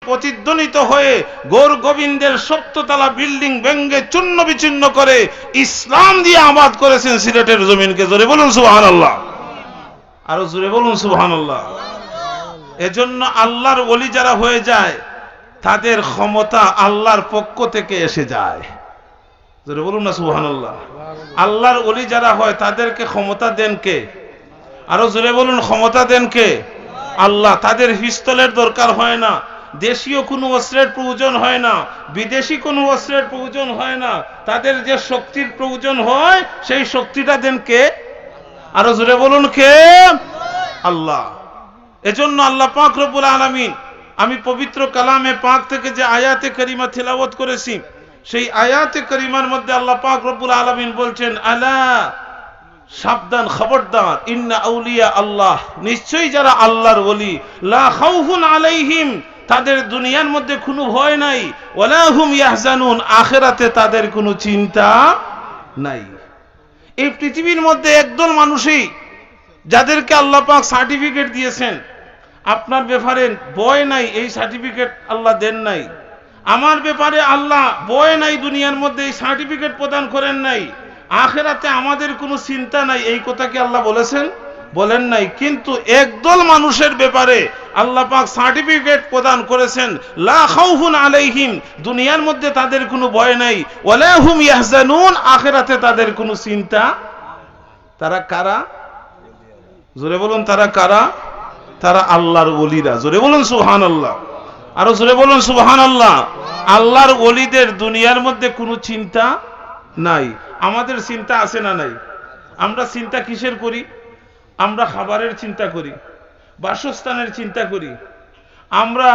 প্রতিধ্বনিত হয়ে গৌর গোবিন্দের 70 তলা বিল্ডিং ভেঙে চূর্ণ বিচূর্ণ করে ইসলাম দিয়ে আবাদ করেছেন সিলেটের জমিনকে। জোরে বলুন সুবহানাল্লাহ, আরো জোরে বলুন সুবহানাল্লাহ। এজন্য আল্লাহর ওলি যারা হয়ে যায় তাদের ক্ষমতা আল্লাহর পক্ষ থেকে এসে যায়। জোরে বলুন না সুবহানাল্লাহ। আল্লাহর ওলি যারা হয় তাদেরকে ক্ষমতা দেন কে? আরো জোরে বলুন, ক্ষমতা দেন কে? আল্লাহ। তাদের পিস্তলের দরকার হয় না, দেশীয় কোনো অস্ত্রের প্রয়োজন হয় না, বিদেশি কোনো অস্ত্রের প্রয়োজন হয় না। তাদের যে শক্তির প্রয়োজন হয় সেই শক্তিটা দেন কে? আরো জোরে বলুন কে? আল্লাহ। এজন্য আল্লাহ পাক রব্বুল আলামিন, আমি পবিত্র কালামে পাক থেকে যে আয়াতে কারিমা তিলাওয়াত করেছি সেই আয়াতে কারিমার মধ্যে আল্লাহ পাক রব্বুল আলামিন বলছেন, আলা, সাবধান, খবরদার, ইন্না আউলিয়া আল্লাহ, নিশ্চয়ই যারা আল্লাহর ওলি, লা খাউফুন আলাইহিম, তাদের দুনিয়ার মধ্যে কোনো ভয় নাই, ওয়ালা হুম ইয়াহজানুন, আখিরাতে তাদের কোনো চিন্তা নাই। এই পৃথিবীর মধ্যে একদল মানুষই যাদেরকে আল্লাহ পাক সার্টিফিকেট দিয়েছেন, আপনার ব্যাপারে ভয় নাই, এই সার্টিফিকেট আল্লাহ দেন নাই। আমার ব্যাপারে আল্লাহ ভয় নাই দুনিয়ার মধ্যে, এই সার্টিফিকেট প্রদান করেন নাই। আখিরাতে আমাদের কোনো চিন্তা নাই, এই কথা কি আল্লাহ বলেছেন? বলেন নাই। কিন্তু একদল মানুষের ব্যাপারে আল্লাহ পাক সার্টিফিকেট প্রদান করেছেন, লা খাউফুন আলাইহিম, দুনিয়ার মধ্যে তাদের কোনো ভয় নাই, ওয়ালা হুম ইয়াহজানুন, আখিরাতে তাদের কোনো চিন্তা। তারা কারা? জোরে বলুন, তারা কারা? তারা আল্লাহর ওলিরা। জোরে বলুন সুবহানাল্লাহ, আরো জোরে বলুন সুবহানাল্লাহ। আল্লাহর ওলিদের দুনিয়ার মধ্যে কোনো চিন্তা নাই। আমাদের চিন্তা আছে না নাই? আমরা চিন্তা কিসের করি? আমরা খাবারের চিন্তা করি, বাসস্থানের চিন্তা করি, আমরা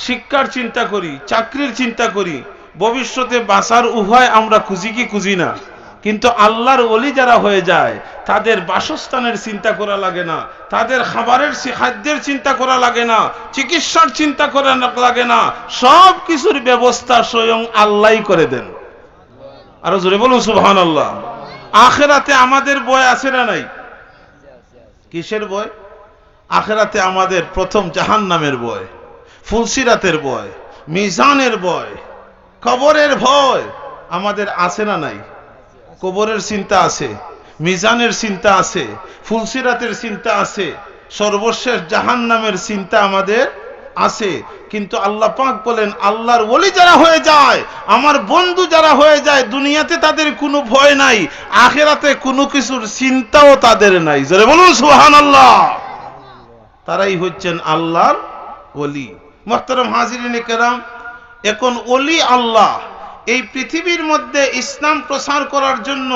শিক্ষার চিন্তা করি, চাকরির চিন্তা করি, ভবিষ্যতে বাঁচার উপায় আমরা খুঁজি কি খুঁজি না? কিন্তু আল্লাহর ওলি যারা হয়ে যায় তাদের বাসস্থানের চিন্তা করা লাগে না, তাদের খাদ্যের চিন্তা করা লাগে না, চিকিৎসার চিন্তা করা লাগে না, সব কিছুর ব্যবস্থা স্বয়ং আল্লাহই করে দেন। আরো জোরে বলুন সুবহানাল্লাহ। আখিরাতে আমাদের ভয় আছে না নাই? কিসের ভয়? আখিরাতে আমাদের প্রথম জাহান্নামের ভয়, ফুলসিরাতের ভয়, মিজানের ভয়, কবরের ভয় আমাদের আছে না নাই? কবরের চিন্তা আছে, মিজানের চিন্তা আছে, ফুলসিরাতের চিন্তা আছে, সর্বশেষ জাহান্নামের চিন্তা আমাদের আছে। কিন্তু আল্লাহ পাক বলেন, আল্লাহর ওলি যারা হয়ে যায়, আমার বন্ধু যারা হয়ে যায়, দুনিয়াতে তাদের কোনো ভয় নাই, আখিরাতে কোনো কিছুর চিন্তাও তাদের নাই। জোরে বলুন সুবহানাল্লাহ। তারাই হচ্ছেন আল্লাহর ওলি। মুহতারাম হাজিরিন কেরাম, এখন ওলি আল্লাহ এই পৃথিবীর মধ্যে ইসলাম প্রচার করার জন্য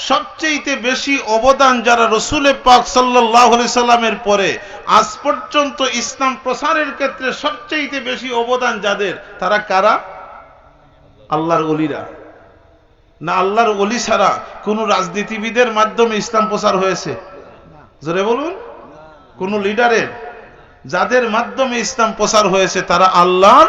সবচেয়ে বেশি অবদান যারা রাসূল পাক সাল্লাল্লাহু আলাইহি সাল্লামের পরে আজ পর্যন্ত ইসলাম প্রচারের ক্ষেত্রে সবচেয়ে বেশি অবদান যাদের, তারা কারা? আল্লাহর ওলিরা। না আল্লাহর ওলি ছাড়া কোন রাজনীতিবিদের মাধ্যমে ইসলাম প্রচার হয়েছে? জোরে বলুন। কোন লিডারের? যাদের মাধ্যমে ইসলাম প্রচার হয়েছে তারা আল্লাহর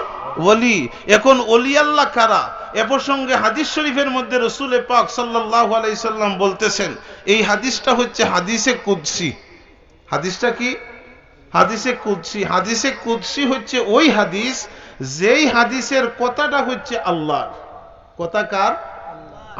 ওলি। এখন ওলি আল্লাহ কারা? এ প্রসঙ্গে হাদিস শরীফের মধ্যে রাসূল পাক সাল্লাল্লাহু আলাইহি সাল্লাম বলতেছেন, এই হাদিসটা হচ্ছে হাদিসে কুদসি। হাদিসটা কি? হাদিসে কুদসি। হাদিসে কুদসি হচ্ছে ওই হাদিস যেই হাদিসের কথাটা হচ্ছে আল্লাহর কথা। কার?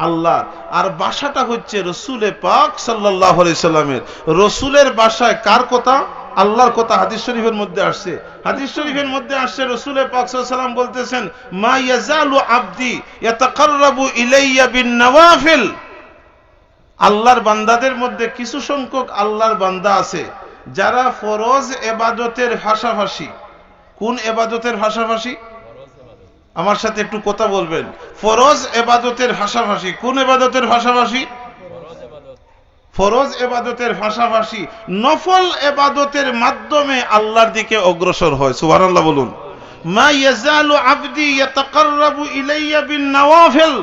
আল্লাহর। আর ভাষাটা হচ্ছে রাসূল পাক সাল্লাল্লাহু আলাইহি সাল্লামের। রাসূলের ভাষায় কার কথা? আল্লাহর কথা হাদিস শরীফের মধ্যে আসছে। হাদিস শরীফের মধ্যে আসছে রাসূল পাক সাল্লাল্লাহু আলাইহি সাল্লাম বলতেছেন, মা ইয়াজালু আবদি ইয়াতাকাররাবু ইলাইয়া বিন নওয়াফিল। আল্লাহর বান্দাদের মধ্যে কিছু সংখ্যক আল্লাহর বান্দা আছে যারা ফরজ ইবাদতের ভাষাভাষী। কোন ইবাদতের ভাষাভাষী? আমার সাথে একটু কথা বলবেন। ফরজ ইবাদতের ভাষাভাষী। কোন ইবাদতের ভাষাভাষী? ফরজ ইবাদতের ভাষাভাষী নফল ইবাদতের মাধ্যমে আল্লাহর দিকে অগ্রসর হয়। সুবহানাল্লাহ বলুন। মা ইয়াজালু আবদি ইয়াতাকাররাবু ইলাইয়া বিন নওয়াফিল।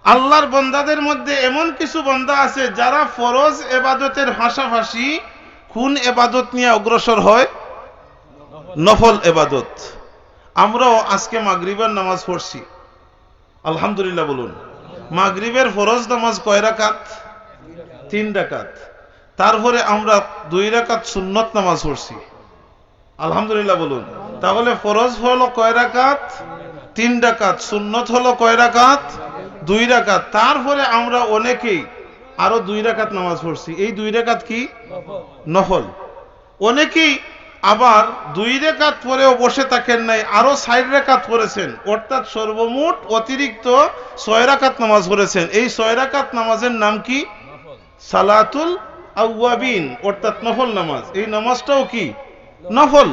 আল্লাহর বান্দাদের মধ্যে এমন কিছু বান্দা আছে যারা ফরজ ইবাদতের ভাষাভাষী কোন ইবাদত নিয়ে অগ্রসর হয়? নফল ইবাদত। আমরাও আজকে মাগরিবের নামাজ পড়ছি, আলহামদুলিল্লাহ বলুন। মাগরিবের ফরজ নামাজ কয় রাকাত? 3 রাকাত। তারপরে আমরা 2 রাকাত সুন্নত নামাজ পড়ছি, আলহামদুলিল্লাহ বলুন। তাহলে ফরজ হলো কয় রাকাত? 3 রাকাত। সুন্নত হলো কয় রাকাত? 2 রাকাত। তারপরে আমরা অনেকেই আরো 2 রাকাত নামাজ পড়ছি। এই 2 রাকাত কি? নফল। অনেকেই আবার 2 রাকাত পরেও বসে থাকেন নাই, আরো 4 রাকাত পড়েছেন, অর্থাৎ সর্বমোট অতিরিক্ত 6 রাকাত নামাজ পড়েছেন। এই 6 রাকাত নামাজের নাম কি? সালাতুল আওয়াবিন, অর্থাৎ নফল নামাজ। এই নামাজটাও কি? নফল।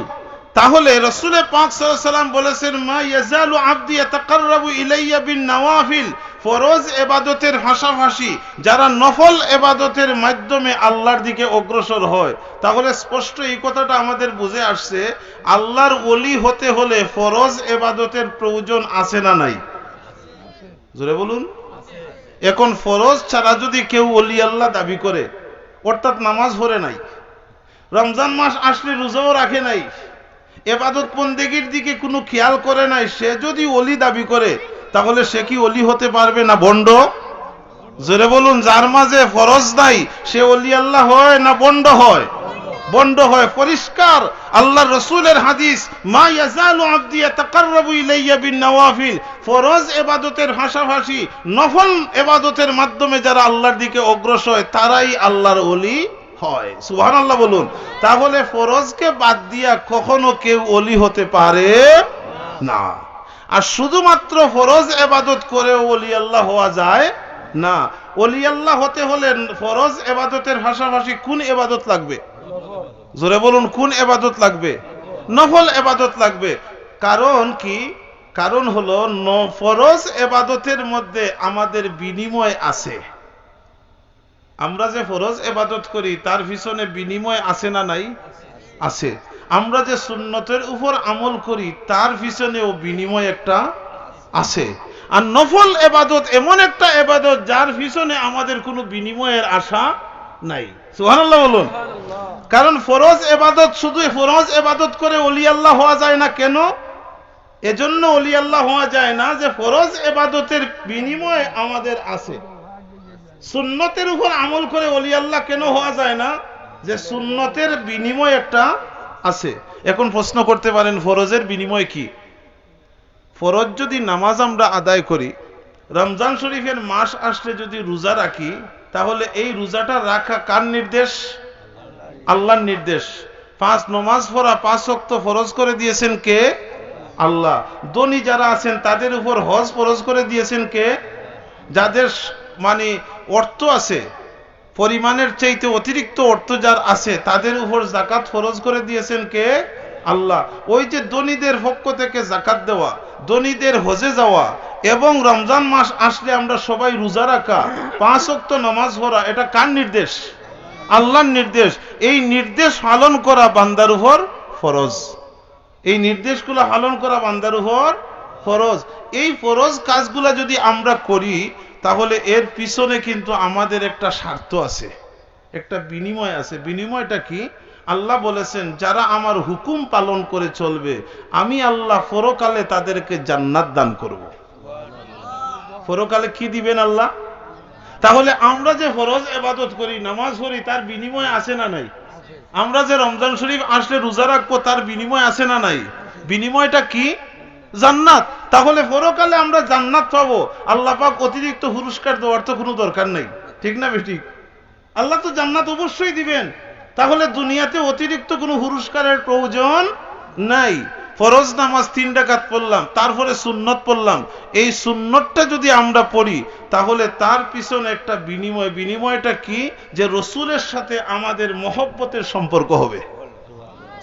তাহলে রাসূল পাক সাল্লাল্লাহু আলাইহি ওয়াসাল্লাম বলেছেন, মা ইয়াজালু আবদি ইয়াতাকাররাবু ইলাইয়া বিন নওয়াফিল, ফরজ ইবাদতের পাশাপাশি যারা নফল ইবাদতের মাধ্যমে আল্লাহর দিকে অগ্রসর হয়। তাহলে স্পষ্ট এই কথাটা আমাদের বুঝে আসছে, আল্লাহর ওলি হতে হলে ফরজ ইবাদতের প্রয়োজন আছে না নাই? জোরে বলুন। এখন ফরজ ছাড়া যদি কেউ ওলি আল্লাহ দাবি করে, অর্থাৎ নামাজ পড়ে নাই, রমজান মাস আসলে রোজাও রাখে নাই, ইবাদত বন্দেগীর দিকে কোনো খেয়াল করে নাই, সে যদি ওলি দাবি করে, তাহলে সে কি ওলি হতে পারবে না ভণ্ড? জোরে বলুন। যার মাঝে ফরজ নাই সে ওলি আল্লাহ হয় না ভণ্ড হয়? ভণ্ড হয়। পরিষ্কার আল্লাহর রাসূলের হাদিস, মা ইয়াজালু আবদি ইয়াতাকাররাবু ইলাইয়া বিন নওয়াফিল, ফরজ ইবাদতের পাশাপাশি নফল ইবাদতের মাধ্যমে যারা আল্লাহর দিকে অগ্রসর হয় তারাই আল্লাহর ওলি হয়। সুবহানাল্লাহ বলুন। তাহলে ফরজকে বাদ দিয়া কখনো কেউ ওলি হতে পারে না। আর শুধুমাত্র ফরজ ইবাদত করে ওলি আল্লাহ হওয়া যায় না। ওলি আল্লাহ হতে হলে ফরজ ইবাদতের পাশাপাশি কোন ইবাদত লাগবে? জোরে বলুন। কোন ইবাদত লাগবে? নফল ইবাদত লাগবে। কারণ কি? কারণ হলো ফরজ ইবাদতের মধ্যে আমাদের বিনিময় আছে। আমরা যে ফরজ ইবাদত করি তার পিছনে বিনিময় আছে না নাই? আছে। আমরা যে সুন্নতের উপর আমল করি তার পিছনেও বিনিময় একটা আছে। আর নফল ইবাদত এমন একটা ইবাদত যার পিছনে আমাদের কোনো বিনিময়ের আশা নাই। সুবহানাল্লাহ বলুন। কারণ ফরজ ইবাদত শুধু ফরজ ইবাদত করে ওলি আল্লাহ হওয়া যায় না। কেন? এজন্য ওলি আল্লাহ হওয়া যায় না যে ফরজ ইবাদতের বিনিময় আমাদের আছে। সুন্নতের উপর আমল করে ওলি আল্লাহ কেন হওয়া যায় না? যে সুন্নতের বিনিময় একটা আছে। এখন প্রশ্ন করতে পারেন, ফরজের বিনিময় কি? ফরজ যদি নামাজ আমরা আদায় করি, রমজান শরীফের মাস আসলে যদি রোজা রাখি, তাহলে এই রোজাটা রাখা কার নির্দেশ? আল্লাহর নির্দেশ। 5 নামাজ পড়া 5 ওয়াক্ত ফরজ করে দিয়েছেন কে? আল্লাহ। ধনী যারা আছেন তাদের উপর হজ ফরজ করে দিয়েছেন কে? যাদের মানে অর্থ আছে, পরিমাণের চাইতে অতিরিক্ত অর্থ যার আছে তাদের উপর যাকাত ফরজ করে দিয়েছেন কে? আল্লাহ। ওই যে ধনীদের পক্ষ থেকে যাকাত দেওয়া, ধনীদের হজে যাওয়া এবং রমজান মাস আসলে আমরা সবাই রোজা রাখা, 5 ওয়াক্ত নামাজ পড়া, এটা কার নির্দেশ? আল্লাহর নির্দেশ। এই নির্দেশ পালন করা বান্দার উপর ফরজ। এই নির্দেশগুলো পালন করা বান্দার উপর ফরজ। এই ফরজ কাজগুলা যদি আমরা করি তাহলে এর পিছনে কিন্তু আমাদের একটা স্বার্থ আছে, একটা বিনিময় আছে। বিনিময়টা কি? আল্লাহ বলেছেন, যারা আমার হুকুম পালন করে চলবে আমি আল্লাহ পরকালে তাদেরকে জান্নাত দান করব। পরকালে কি দিবেন আল্লাহ? তাহলে আমরা যে ফরজ ইবাদত করি, নামাজ পড়ি, তার বিনিময় আছে না নাই? আমরা যে রমজান শরীফ আসলে রোজা রাখবো তার বিনিময় আছে না নাই? বিনিময়টা কি? জান্নাত। তাহলে পরকালে আমরা জান্নাত পাবো। আল্লাহ পাক অতিরিক্ত পুরস্কার দেওয়ার তো কোনো দরকার নাই, ঠিক না বেঠিক? আল্লাহ তো জান্নাত অবশ্যই দিবেন। তাহলে দুনিয়াতে অতিরিক্ত কোনো পুরস্কারের প্রয়োজন নাই। ফরজ নামাজ 3 রাকাত পড়লাম, তারপরে সুন্নত পড়লাম, এই সুন্নতটা যদি আমরা পড়ি তাহলে তার পিছনে একটা বিনিময়। বিনিময়টা কি? যে রসুলের সাথে আমাদের মহব্বতের সম্পর্ক হবে।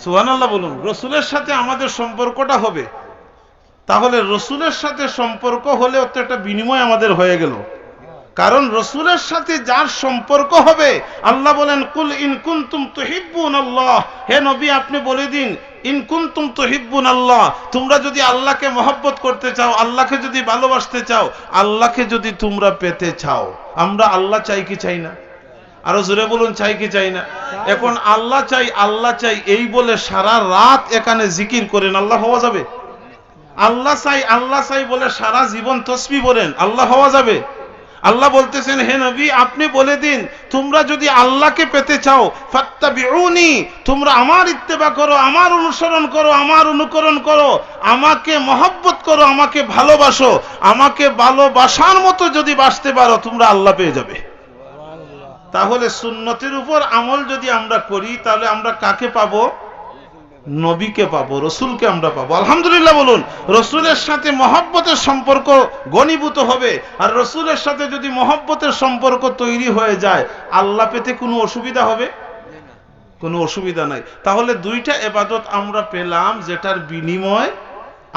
সুবহানাল্লাহ বলুন। রসুলের সাথে আমাদের সম্পর্কটা হবে। তাহলে রসুলের সাথে সম্পর্ক হলেও তো একটা বিনিময় আমাদের হয়ে গেল। কারণ রসুলের সাথে যার সম্পর্ক হবে, আল্লাহ বলেন, কুল ইন কুনতুম তুহিব্বুনাল্লাহ, হে নবী আপনি বলে দিন, ইন কুনতুম তুহিব্বুনাল্লাহ, তোমরা যদি আল্লাহকে মহব্বত করতে চাও, আল্লাহকে যদি ভালোবাসতে চাও, আল্লাহকে যদি তোমরা পেতে চাও। আমরা আল্লাহ চাই কি চাই না? আরো জোরে বলুন, চাই কি চাই না? এখন আল্লাহ চাই, আল্লাহ চাই এই বলে সারা রাত এখানে জিকির করেন, আল্লাহ হওয়া যাবে? আল্লাহ চাই, আল্লাহ চাই বলে সারা জীবন তসবিহ বলেন, আল্লাহ হওয়া যাবে? আল্লাহ বলতেছেন, হে নবী আপনি বলে দিন, তোমরা যদি আল্লাহকে পেতে চাও ফাত্তাবিউনি, তোমরা আমার ইত্তেবা করো, আমার অনুসরণ করো, আমার অনুকরণ করো, আমাকে মহব্বত করো, আমাকে ভালোবাসো, আমাকে ভালোবাসার মতো যদি বাসতে পারো তোমরা আল্লাহ পেয়ে যাবে। তাহলে সুন্নতের উপর আমল যদি আমরা করি তাহলে আমরা কাকে পাবো? নবীকে পাবো, রসুলকে আমরা পাবো। আলহামদুলিল্লাহ বলুন। রসুলের সাথে মহব্বতের সম্পর্ক ঘনীভূত হবে, আর রসুলের সাথে যদি মহব্বতের সম্পর্ক তৈরি হয়ে যায় আল্লাহ পেতে কোনো অসুবিধা হবে? কোনো অসুবিধা নাই। তাহলে দুইটা ইবাদত আমরা পেলাম যেটার বিনিময়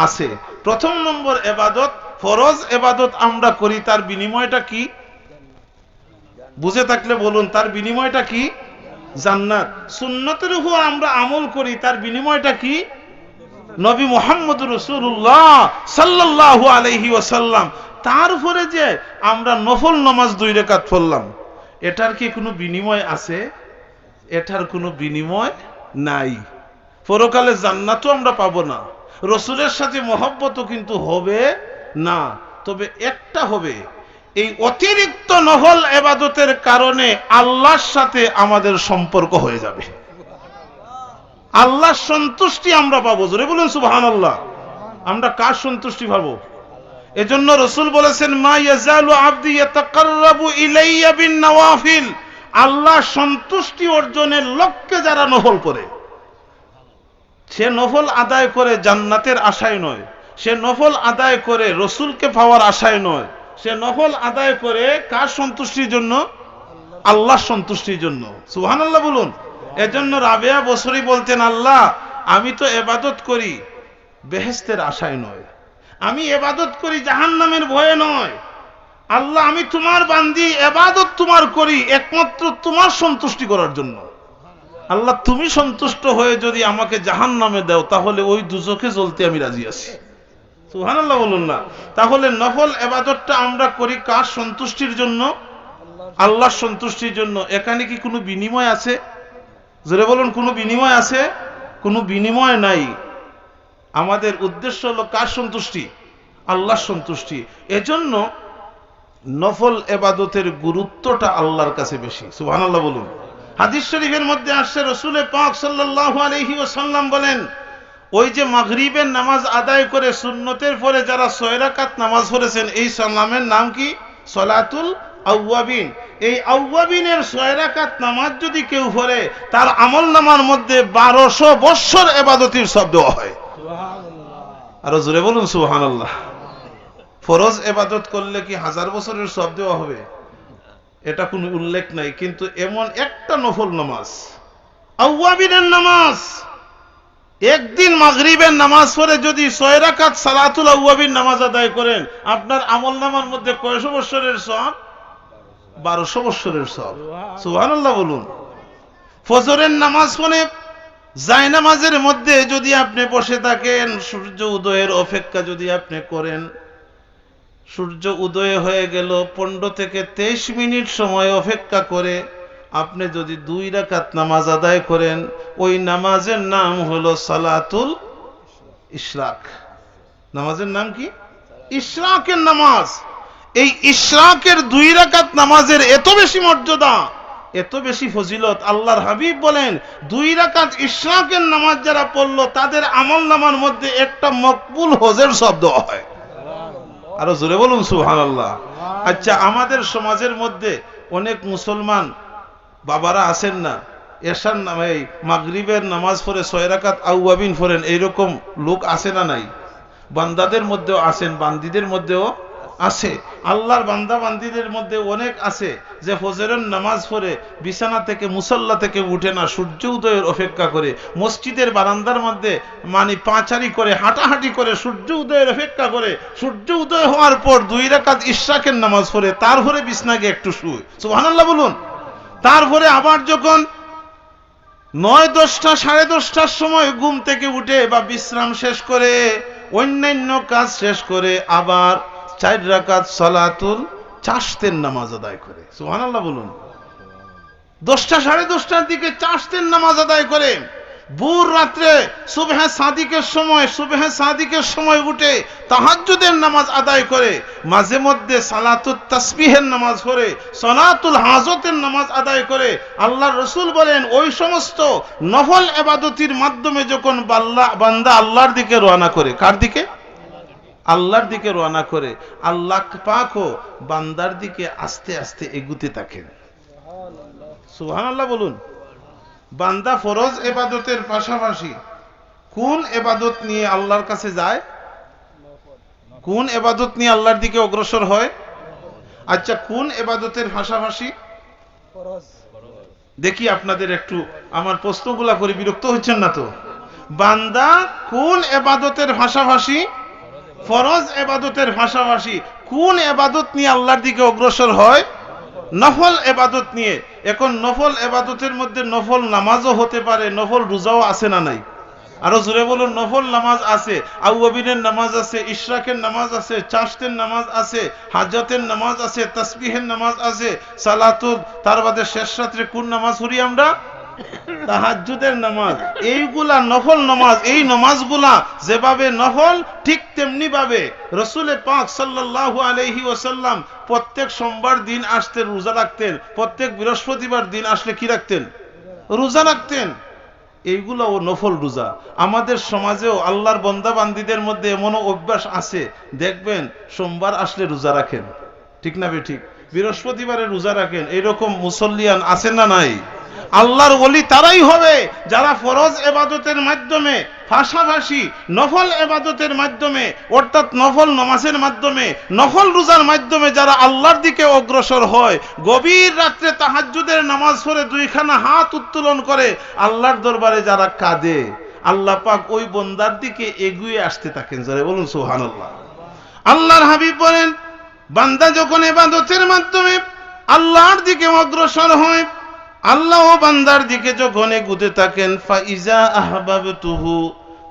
আছে। প্রথম নম্বর ইবাদত, ফরজ ইবাদত আমরা করি, তার বিনিময়টা কি? বুঝে থাকলে বলুন, তার বিনিময়টা কি? জান্নাত। সুন্নতের উপর আমরা আমল করি, তার বিনিময়টা কি? নবী মুহাম্মদুর রাসূলুল্লাহ সাল্লাল্লাহু আলাইহি ওয়াসাল্লাম। তার উপরে যে আমরা নফল নামাজ 2 রাকাত পড়লাম, এটার কি কোনো বিনিময় আছে? এটার কোনো বিনিময় নাই। পরকালে জান্নাতও আমরা পাবো না, রসুলের সাথে মহব্বতও কিন্তু হবে না। তবে একটা হবে, এই অতিরিক্ত নফল ইবাদতের কারণে আল্লাহর সাথে আমাদের সম্পর্ক হয়ে যাবে, আল্লাহর সন্তুষ্টি আমরা পাবো। জোরে বলুন সুবহানাল্লাহ। আমরা কার সন্তুষ্টি পাবো? এজন্য রাসূল বলেছেন, মা ইয়াজালু আবদি ইয়াতাকাররাবু ইলাইয়া বিন নওয়াফিল, আল্লাহ সন্তুষ্টি অর্জনের লক্ষ্যে যারা নফল করে, সে নফল আদায় করে জান্নাতের আশায় নয়, সে নফল আদায় করে রসুলকে পাওয়ার আশায় নয়, সে নফল আদায় করে কার সন্তুষ্টির জন্য? আল্লাহর সন্তুষ্টির জন্য। সুবহানাল্লাহ বলুন। এজন্য রাবেয়া বসরি বলতেন, আল্লাহ আমি তো ইবাদত করি বেহেশতের আশায় নয়, আমি ইবাদত করি জাহান্নামের ভয়ে নয়, আল্লাহ আমি তোমার বান্দি, ইবাদত তোমার করি একমাত্র তোমার সন্তুষ্টি করার জন্য। আল্লাহ তুমি সন্তুষ্ট হয়ে যদি আমাকে জাহান্নামে দাও তাহলে ওই দুজকে জ্বলতে আমি রাজি আছি। সুবহানাল্লাহ বলুন না। তাহলে নফল ইবাদতটা আমরা করি কার সন্তুষ্টির জন্য? আল্লাহর সন্তুষ্টির জন্য। এখানে কি কোনো বিনিময় আছে? জোরে বলুন, কোনো বিনিময় আছে? কোনো বিনিময় নাই। আমাদের উদ্দেশ্য হলো কার সন্তুষ্টি? আল্লাহর সন্তুষ্টি। এজন্য নফল ইবাদতের গুরুত্বটা আল্লাহর কাছে বেশি। সুবহানাল্লাহ বলুন। হাদিস শরীফের মধ্যে আসছে, রাসূল পাক সাল্লাল্লাহু আলাইহি ওয়াসাল্লাম বলেন, ওই যে মাগরিবের নামাজ আদায় করে সুন্নতের পরে যারা 6 রাকাত নামাজ পড়েছেন, এই সালামের নাম কি? সালাতুল আওয়াবিন। এই আওয়াবিনের 6 রাকাত নামাজ যদি কেউ পড়ে তার আমলনামার মধ্যে 1200 বছর ইবাদতের সব দেওয়া হয়। সুবহানাল্লাহ। আর জোরে বলুন সুবহানাল্লাহ। ফরজ ইবাদত করলে কি 1000 বছরের সব দেওয়া হবে? এটা কোনো উল্লেখ নাই। কিন্তু এমন একটা নফল নামাজ, আওয়াবিনের নামাজ, একদিন মাগরিবের নামাজ পড়ে যদি 6 রাকাত সালাতুল আওয়াবিন নামাজ আদায় করেন, আপনার আমলনামার মধ্যে কয়শো বছরের সওয়াব? 1200 বছরের সওয়াব। সুবহানাল্লাহ বলুন। ফজরের নামাজ পড়ে জায়নামাজের মধ্যে যদি আপনি বসে থাকেন, সূর্য উদয়ের অপেক্ষা যদি আপনি করেন, সূর্য উদয় হয়ে গেল, 15 থেকে 23 মিনিট সময় অপেক্ষা করে আপনি যদি 2 রাকাত নামাজ আদায় করেন, ওই নামাজের নাম হলো সালাতুল ইশরাক। নামাজের নাম কি? ইশরাকের নামাজ। এই ইশরাকের 2 রাকাত নামাজের এত বেশি মর্যাদা, এত বেশি ফজিলত, আল্লাহর হাবিব বলেন 2 রাকাত ইশরাকের নামাজ যারা পড়লো তাদের আমলনামার মধ্যে একটা মকবুল হজের শব্দ হয়। আরো জোরে বলুন সুবহানাল্লাহ। আচ্ছা, আমাদের সমাজের মধ্যে অনেক মুসলমান বাবারা আছেন না, এশার নামে মাগরিবের নামাজ পড়ে 6 রাকাত আওয়াবিন পড়েন, এইরকম লোক আছে না নাই? বান্দাদের মধ্যেও আছেন, বান্দিদের মধ্যেও আছে। আল্লাহর বান্দা বান্দিদের মধ্যে অনেক আছে যে ফজরের নামাজ পড়ে বিছানা থেকে, মুসল্লা থেকে উঠে না, সূর্য উদয়ের অপেক্ষা করে মসজিদের বারান্দার মধ্যে মানে পাঁচারি করে, হাঁটাহাঁটি করে সূর্য উদয়ের অপেক্ষা করে, সূর্য উদয় হওয়ার পর 2 রাকাত ইশরাকের নামাজ পড়ে তারপরে বিছনাকে একটু শুয়ে। সুবহানাল্লাহ বলুন। তারপরে আবার যখন 9, 10টা, 10:30টার সময় ঘুম থেকে উঠে বা বিশ্রাম শেষ করে, অন্যান্য কাজ শেষ করে আবার 4 রাকাত সালাতুল চাশতের নামাজ আদায় করে। সুবহানাল্লাহ বলুন। 10টা, 10:30টার দিকে চাশতের নামাজ আদায় করে ভোর রাত্রে সুবহে সাদিকের সময় উঠে তাহাজ্জুদের নামাজ আদায় করে, মাঝে মধ্যে সালাতুত তাসবিহের নামাজ পড়ে, সালাতুল হাজতের নামাজ আদায় করে। আল্লাহর রাসূল বলেন ওই সমস্ত নফল ইবাদতের মাধ্যমে যখন বান্দা আল্লাহর দিকে রওনা করে, কার দিকে? আল্লাহর দিকে রওনা করে, আল্লাহ পাকও বান্দার দিকে আস্তে আস্তে এগুতে থাকেন। সুবহানাল্লাহ বলুন। বান্দা ফরজ ইবাদতের পাশাপাশি কোন ইবাদত নিয়ে আল্লাহর কাছে যায়? কোন ইবাদত নিয়ে আল্লাহর দিকে অগ্রসর হয়? আচ্ছা, কোন ইবাদতের পাশাপাশি? দেখি আপনাদের একটু আমার প্রশ্নগুলা করে বিরক্ত হচ্ছেন না তো? বান্দা কোন ইবাদতের পাশাপাশি? ফরজ ইবাদতের পাশাপাশি কোন ইবাদত নিয়ে আল্লাহর দিকে অগ্রসর হয়? নফল ইবাদত নিয়ে। এখন নফল ইবাদতের মধ্যে নফল নামাজও হতে পারে, নফল রোজাও আছে না নাই? আরো জোরে বলুন। নফল নামাজ আছে, আউয়াবিনের নামাজ আছে, ইশরাকের নামাজ আছে, চাশতের নামাজ আছে, হাজতের নামাজ আছে, তাসবিহের নামাজ আছে, সালাতুল, তার বাদে শেষ রাত্রে কোন নামাজ পড়ি আমরা? তাহাজ্জুদের নামাজ। এইগুলা নফল নামাজ। এই নামাজগুলা যেভাবে নফল, ঠিক তেমনি ভাবে রাসূল পাক সাল্লাল্লাহু আলাইহি ওয়াসাল্লাম প্রত্যেক সোমবার দিন আসতে রোজা রাখতেন, প্রত্যেক বৃহস্পতিবার দিন আসলে কি রাখতেন? রোজা রাখতেন। এইগুলাও নফল রোজা। আমাদের সমাজেও আল্লাহর বান্দা বান্দীদের মধ্যে এমনও অভ্যাস আছে, দেখবেন সোমবার আসলে রোজা রাখেন, ঠিক না ঠিক? বৃহস্পতিবারে রোজা রাখেন। এইরকম মুসল্লিয়ান আছেন না নাই? আল্লাহর ওলি তারাই হবে যারা ফরজ ইবাদতের মাধ্যমে পাশাপাশি নফল ইবাদতের মাধ্যমে, অর্থাৎ নফল নামাজের মাধ্যমে, নফল রোজার মাধ্যমে যারা আল্লাহর দিকে অগ্রসর হয়, গভীর রাত্রে তাহাজ্জুদের নামাজ পড়ে দুইখানা হাত উত্তোলন করে আল্লাহর দরবারে যারা কাঁদে, আল্লাহ পাক ওই বান্দার দিকে এগিয়ে আসতে থাকেন। যারা বলুন সুবহানাল্লাহ। আল্লাহর হাবিব বলেন, বান্দা যখন ইবাদতের মাধ্যমে আল্লাহর দিকে অগ্রসর হয়, আল্লাহ বান্দার দিকে যখন এগুতে থাকেন, ফাইজা আহবাবতুহু,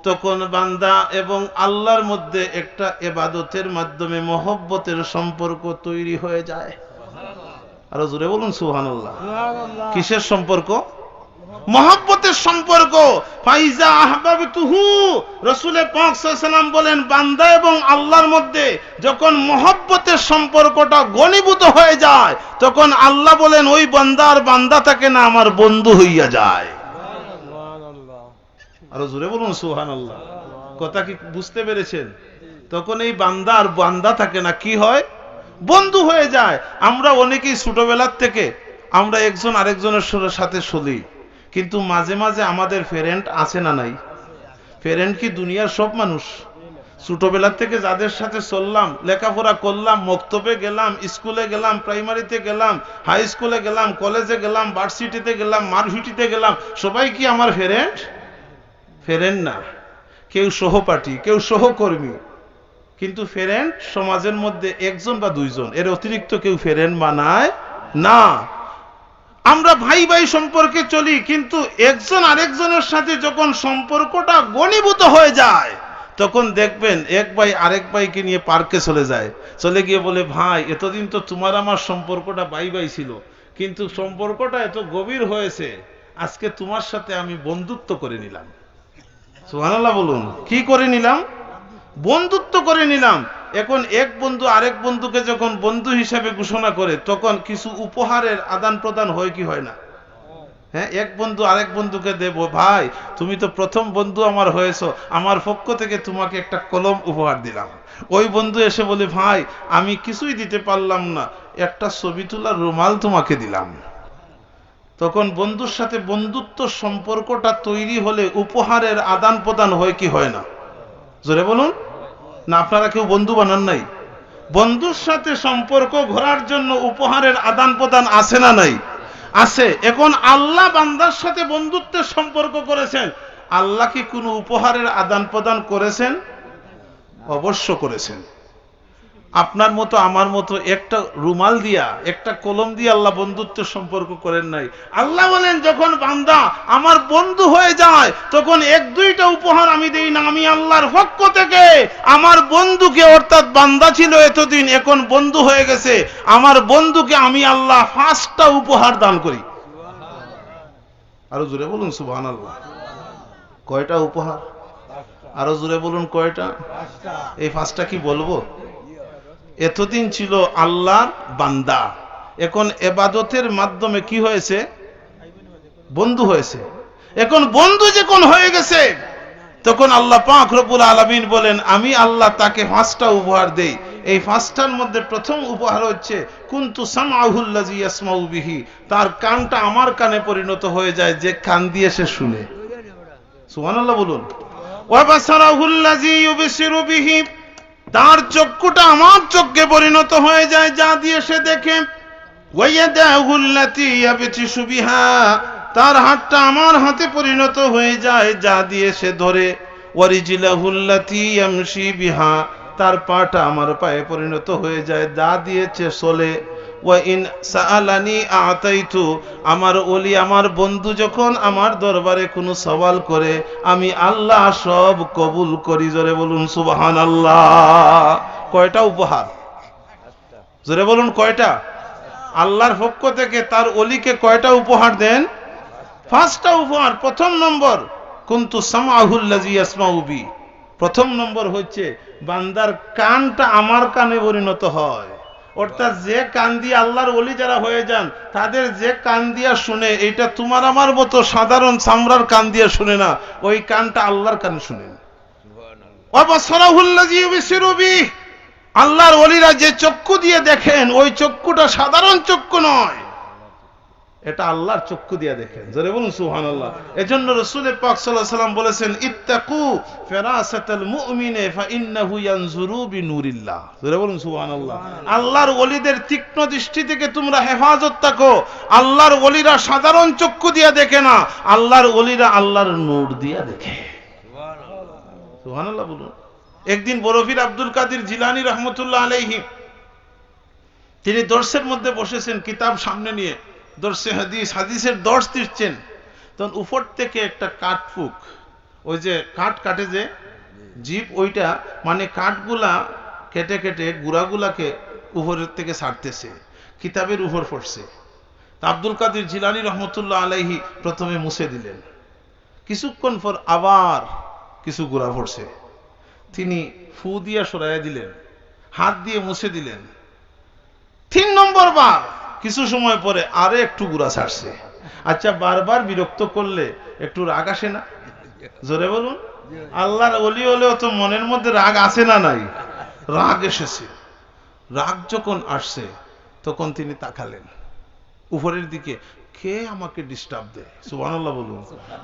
তখন বান্দা এবং আল্লাহর মধ্যে একটা ইবাদতের মাধ্যমে মহব্বতের সম্পর্ক তৈরি হয়ে যায়। আরো জোরে বলুন সুবহানাল্লাহ। কিসের সম্পর্ক? মহব্বতের সম্পর্ক। ফাইজা আহবাবতুহু, রাসূল পাক সাল্লাল্লাহু আলাইহি ওয়াসাল্লাম বলেন, বান্দা এবং আল্লাহর মধ্যে যখন মহব্বতের সম্পর্কটা ঘনীভূত হয়ে যায়, তখন আল্লাহ বলেন ওই বান্দার বান্দা থাকে না, আমার বন্ধু হইয়া যায়। আরো জোরে বলুন সুবহানাল্লাহ। কথা কি বুঝতে পেরেছেন? তখন এই বান্দার বান্দা থাকে না, কি হয়? বন্ধু হয়ে যায়। আমরা অনেকেই ছোটবেলার থেকে আমরা একজন আরেকজনের সাথে চলি, কিন্তু মাঝে মাঝে আমাদের ফ্রেন্ড আছে না নাই? ফ্রেন্ড কি দুনিয়ার সব মানুষ? ছোটবেলার থেকে যাদের সাথে চললাম, লেখাপড়া করলাম, মক্তবে গেলাম, স্কুলে গেলাম, প্রাইমারিতে গেলাম, হাই স্কুলে গেলাম, কলেজে গেলাম, ভার্সিটিতে গেলাম, মারভিটিতে গেলাম, সবাই কি আমার ফ্রেন্ড? ফ্রেন্ড না। কেউ সহপাঠী, কেউ সহকর্মী, কিন্তু ফ্রেন্ড সমাজের মধ্যে একজন বা দুইজন, এর অতিরিক্ত কেউ ফ্রেন্ড মানায় না। আমরা ভাই ভাই সম্পর্কে চলি, কিন্তু একজন আরেকজনের সাথে যখন সম্পর্কটা ঘনীভূত হয়ে যায়, তখন দেখবেন এক ভাই আরেক ভাইকে নিয়ে পার্কে চলে যায়, চলে গিয়ে বলে, ভাই এতদিন তো তোমার আমার সম্পর্কটা ভাই ভাই ছিল, কিন্তু সম্পর্কটা এত গভীর হয়েছে, আজকে তোমার সাথে আমি বন্ধুত্ব করে নিলাম। সুবহানাল্লাহ বলুন। কি করে নিলাম? বন্ধুত্ব করে নিলাম। এখন এক বন্ধু আরেক বন্ধুকে যখন বন্ধু হিসেবে ঘোষণা করে, তখন কিছু উপহারের আদান প্রদান হয় কি হয় না? হ্যাঁ, এক বন্ধু আরেক বন্ধুকে দেব, ভাই তুমি তো প্রথম বন্ধু আমার হয়েছো, আমার পক্ষ থেকে তোমাকে একটা কলম উপহার দিলাম। ওই বন্ধু এসে বলে, ভাই আমি কিছুই দিতে পারলাম না, একটা ছবি তোলার রুমাল তোমাকে দিলাম। তখন বন্ধুর সাথে বন্ধুত্ব সম্পর্কটা তৈরি হলে উপহারের আদান প্রদান হয় কি হয় না? জোরে বলুন না। আপনারা কেউ বন্ধু বানান নাই? বন্ধুর সাথে সম্পর্ক গড়ার জন্য উপহারের আদান প্রদান আছে না নাই? আছে। এখন আল্লাহ বান্দার সাথে বন্ধুত্বের সম্পর্ক করেছেন, আল্লাহ কি কোনো উপহারের আদান প্রদান করেছেন? অবশ্য করেছেন। আপনার মতো আমার মতো একটা রুমাল দিয়া, একটা কলম দিয়ে আল্লাহ বন্ধুত্বের সম্পর্ক করেন নাই। আল্লাহ বলেন, যখন বান্দা আমার বন্ধু হয়ে যায়, তখন এক দুইটা উপহার আমি দেই না, আমি আল্লাহর পক্ষ থেকে আমার বন্ধুকে, অর্থাৎ বান্দা ছিল এতদিন, এখন বন্ধু হয়ে গেছে, আমার বন্ধুকে আমি আল্লাহ 5টা উপহার দান করি। আরো জোরে বলুন সুবহানাল্লাহ। কয়টা উপহার? আরো জোরে বলুন কয়টা? এই পাঁচটা কি বলবো? এতদিন ছিল আল্লাহর বান্দা, এখন ইবাদতের মাধ্যমে কি হয়েছে? বন্ধু হয়েছে। এখন বন্ধু যখন হয়ে গেছে তখন আল্লাহ পাক রব্বুল আলামিন বলেন আমি আল্লাহ তাকে পাঁচটা উপহার দেই। এই পাঁচটার মধ্যে প্রথম উপহার হচ্ছে কুনতু সামআহুল্লাযী ইয়াসমাউ বিহি, তার কানটা আমার কানে পরিণত হয়ে যায় যে কান দিয়ে সে শুনে। সুবহানাল্লাহ বলুন। ওয়া বাসারাহুল্লাযী ইউবসিরু বিহি, তার চক্ষুটা আমার চোখে পরিণত হয়ে যায় যা দিয়ে সে দেখে। ওয়া ইয়াদাহুল্লাতী ইয়াবতিশু বিহা, তার হাতটা আমার হাতে পরিণত হয়ে যায় যা দিয়ে সে ধরে। ওয়ারিজলাহুল্লাতী ইয়ামশি বিহা, তার পাটা আমার পায়ে পরিণত হয়ে যায় যা দিয়ে সে চলে। ওয়া ইন সাআলানি আতাইতু, আমার ওলি আমার বন্ধু যখন আমার দরবারে কোনো সওয়াল করে আমি আল্লাহ সব কবুল করি। জোরে বলুন সুবহানাল্লাহ। কয়টা উপহার? জোরে বলুন কয়টা? আল্লাহর পক্ষ থেকে তার ওলিকে কয়টা উপহার দেন? পাঁচটা উপহার। প্রথম নম্বর কুনতু সামআহুল্লাযী ইয়াসমাউ বি, প্রথম নম্বর হচ্ছে বান্দার কানটা আমার কানে পরিণত হয়। অর্থাৎ যে কান দিয়ে আল্লাহর ওলি যারা হয়ে যান তাদের যে কান দিয়া শুনে, এটা তোমার আমার মতো সাধারণ চামড়ার কান দিয়ে শুনে না, ওই কানটা আল্লাহর কানে শুনেন। ওয়া বাসারাহুল্লাযী ইউবসিরু বিহি, আল্লাহর ওলিরা যে চক্ষু দিয়ে দেখেন ওই চক্ষুটা সাধারণ চক্ষু নয়, এটা আল্লাহর চক্ষু দিয়ে দেখেন। জোরে বলুন সুবহানাল্লাহ। এজন্য রাসূল পাক সাল্লাল্লাহু আলাইহি ওয়াসাল্লাম বলেছেন ইত্তাকু ফিরাসাতাল মুমিনে ফাইন্নাহু ইয়ানজুরু বিনুরিল্লাহ। জোরে বলুন সুবহানাল্লাহ। আল্লাহর ওলিদের তীক্ষ্ণ দৃষ্টি থেকে তোমরা হেফাজত থাকো। আল্লাহর ওলিরা সাধারণ চক্ষু দিয়ে দেখে না, আল্লাহর ওলিরা আল্লাহর নূর দিয়ে দেখে। সুবহানাল্লাহ সুবহানাল্লাহ বলুন। একদিন বরফির আব্দুল কাদের জিলানী রহমতুল্লাহ আলাইহি তিনি দর্শের মধ্যে বসেছেন, কিতাব সামনে নিয়ে দর্শে হাদিস, হাদিসের দর্শ দিচ্ছেন। তখন উপর থেকে একটা কাঠফুক, ওই যে কাঠ কাটে যে জিপ, ওইটা মানে কাঠগুলা কেটে কেটে গুড়াগুলাকে উপরের থেকে ছাড়তেছে, কিতাবের উপর পড়ছে। তা আব্দুল কাদের জিলানী রহমতুল্লাহ আলাইহি প্রথমে মুছে দিলেন, কিছুক্ষণ পর আবার কিছু গুড়া পড়ছে, তিনি ফু দিয়া সরাইয়া দিলেন, হাত দিয়ে মুছে দিলেন। 3 নম্বর বার কিছু সময় পরে আরে একটু গুড়া ছাড়ছে। আচ্ছা, বারবার বিরক্ত করলে একটু রাগ আসে না? জোরে বলুন। আল্লাহর ওলি হলেও তো মনের মধ্যে রাগ আসে না? নাই, রাগ এসেছে। রাগ যখন আসছে তখন তিনি তাকালেন উপরের দিকে, কে আমাকে ডিস্টার্ব দেয়? সুবহানাল্লাহ বলুন।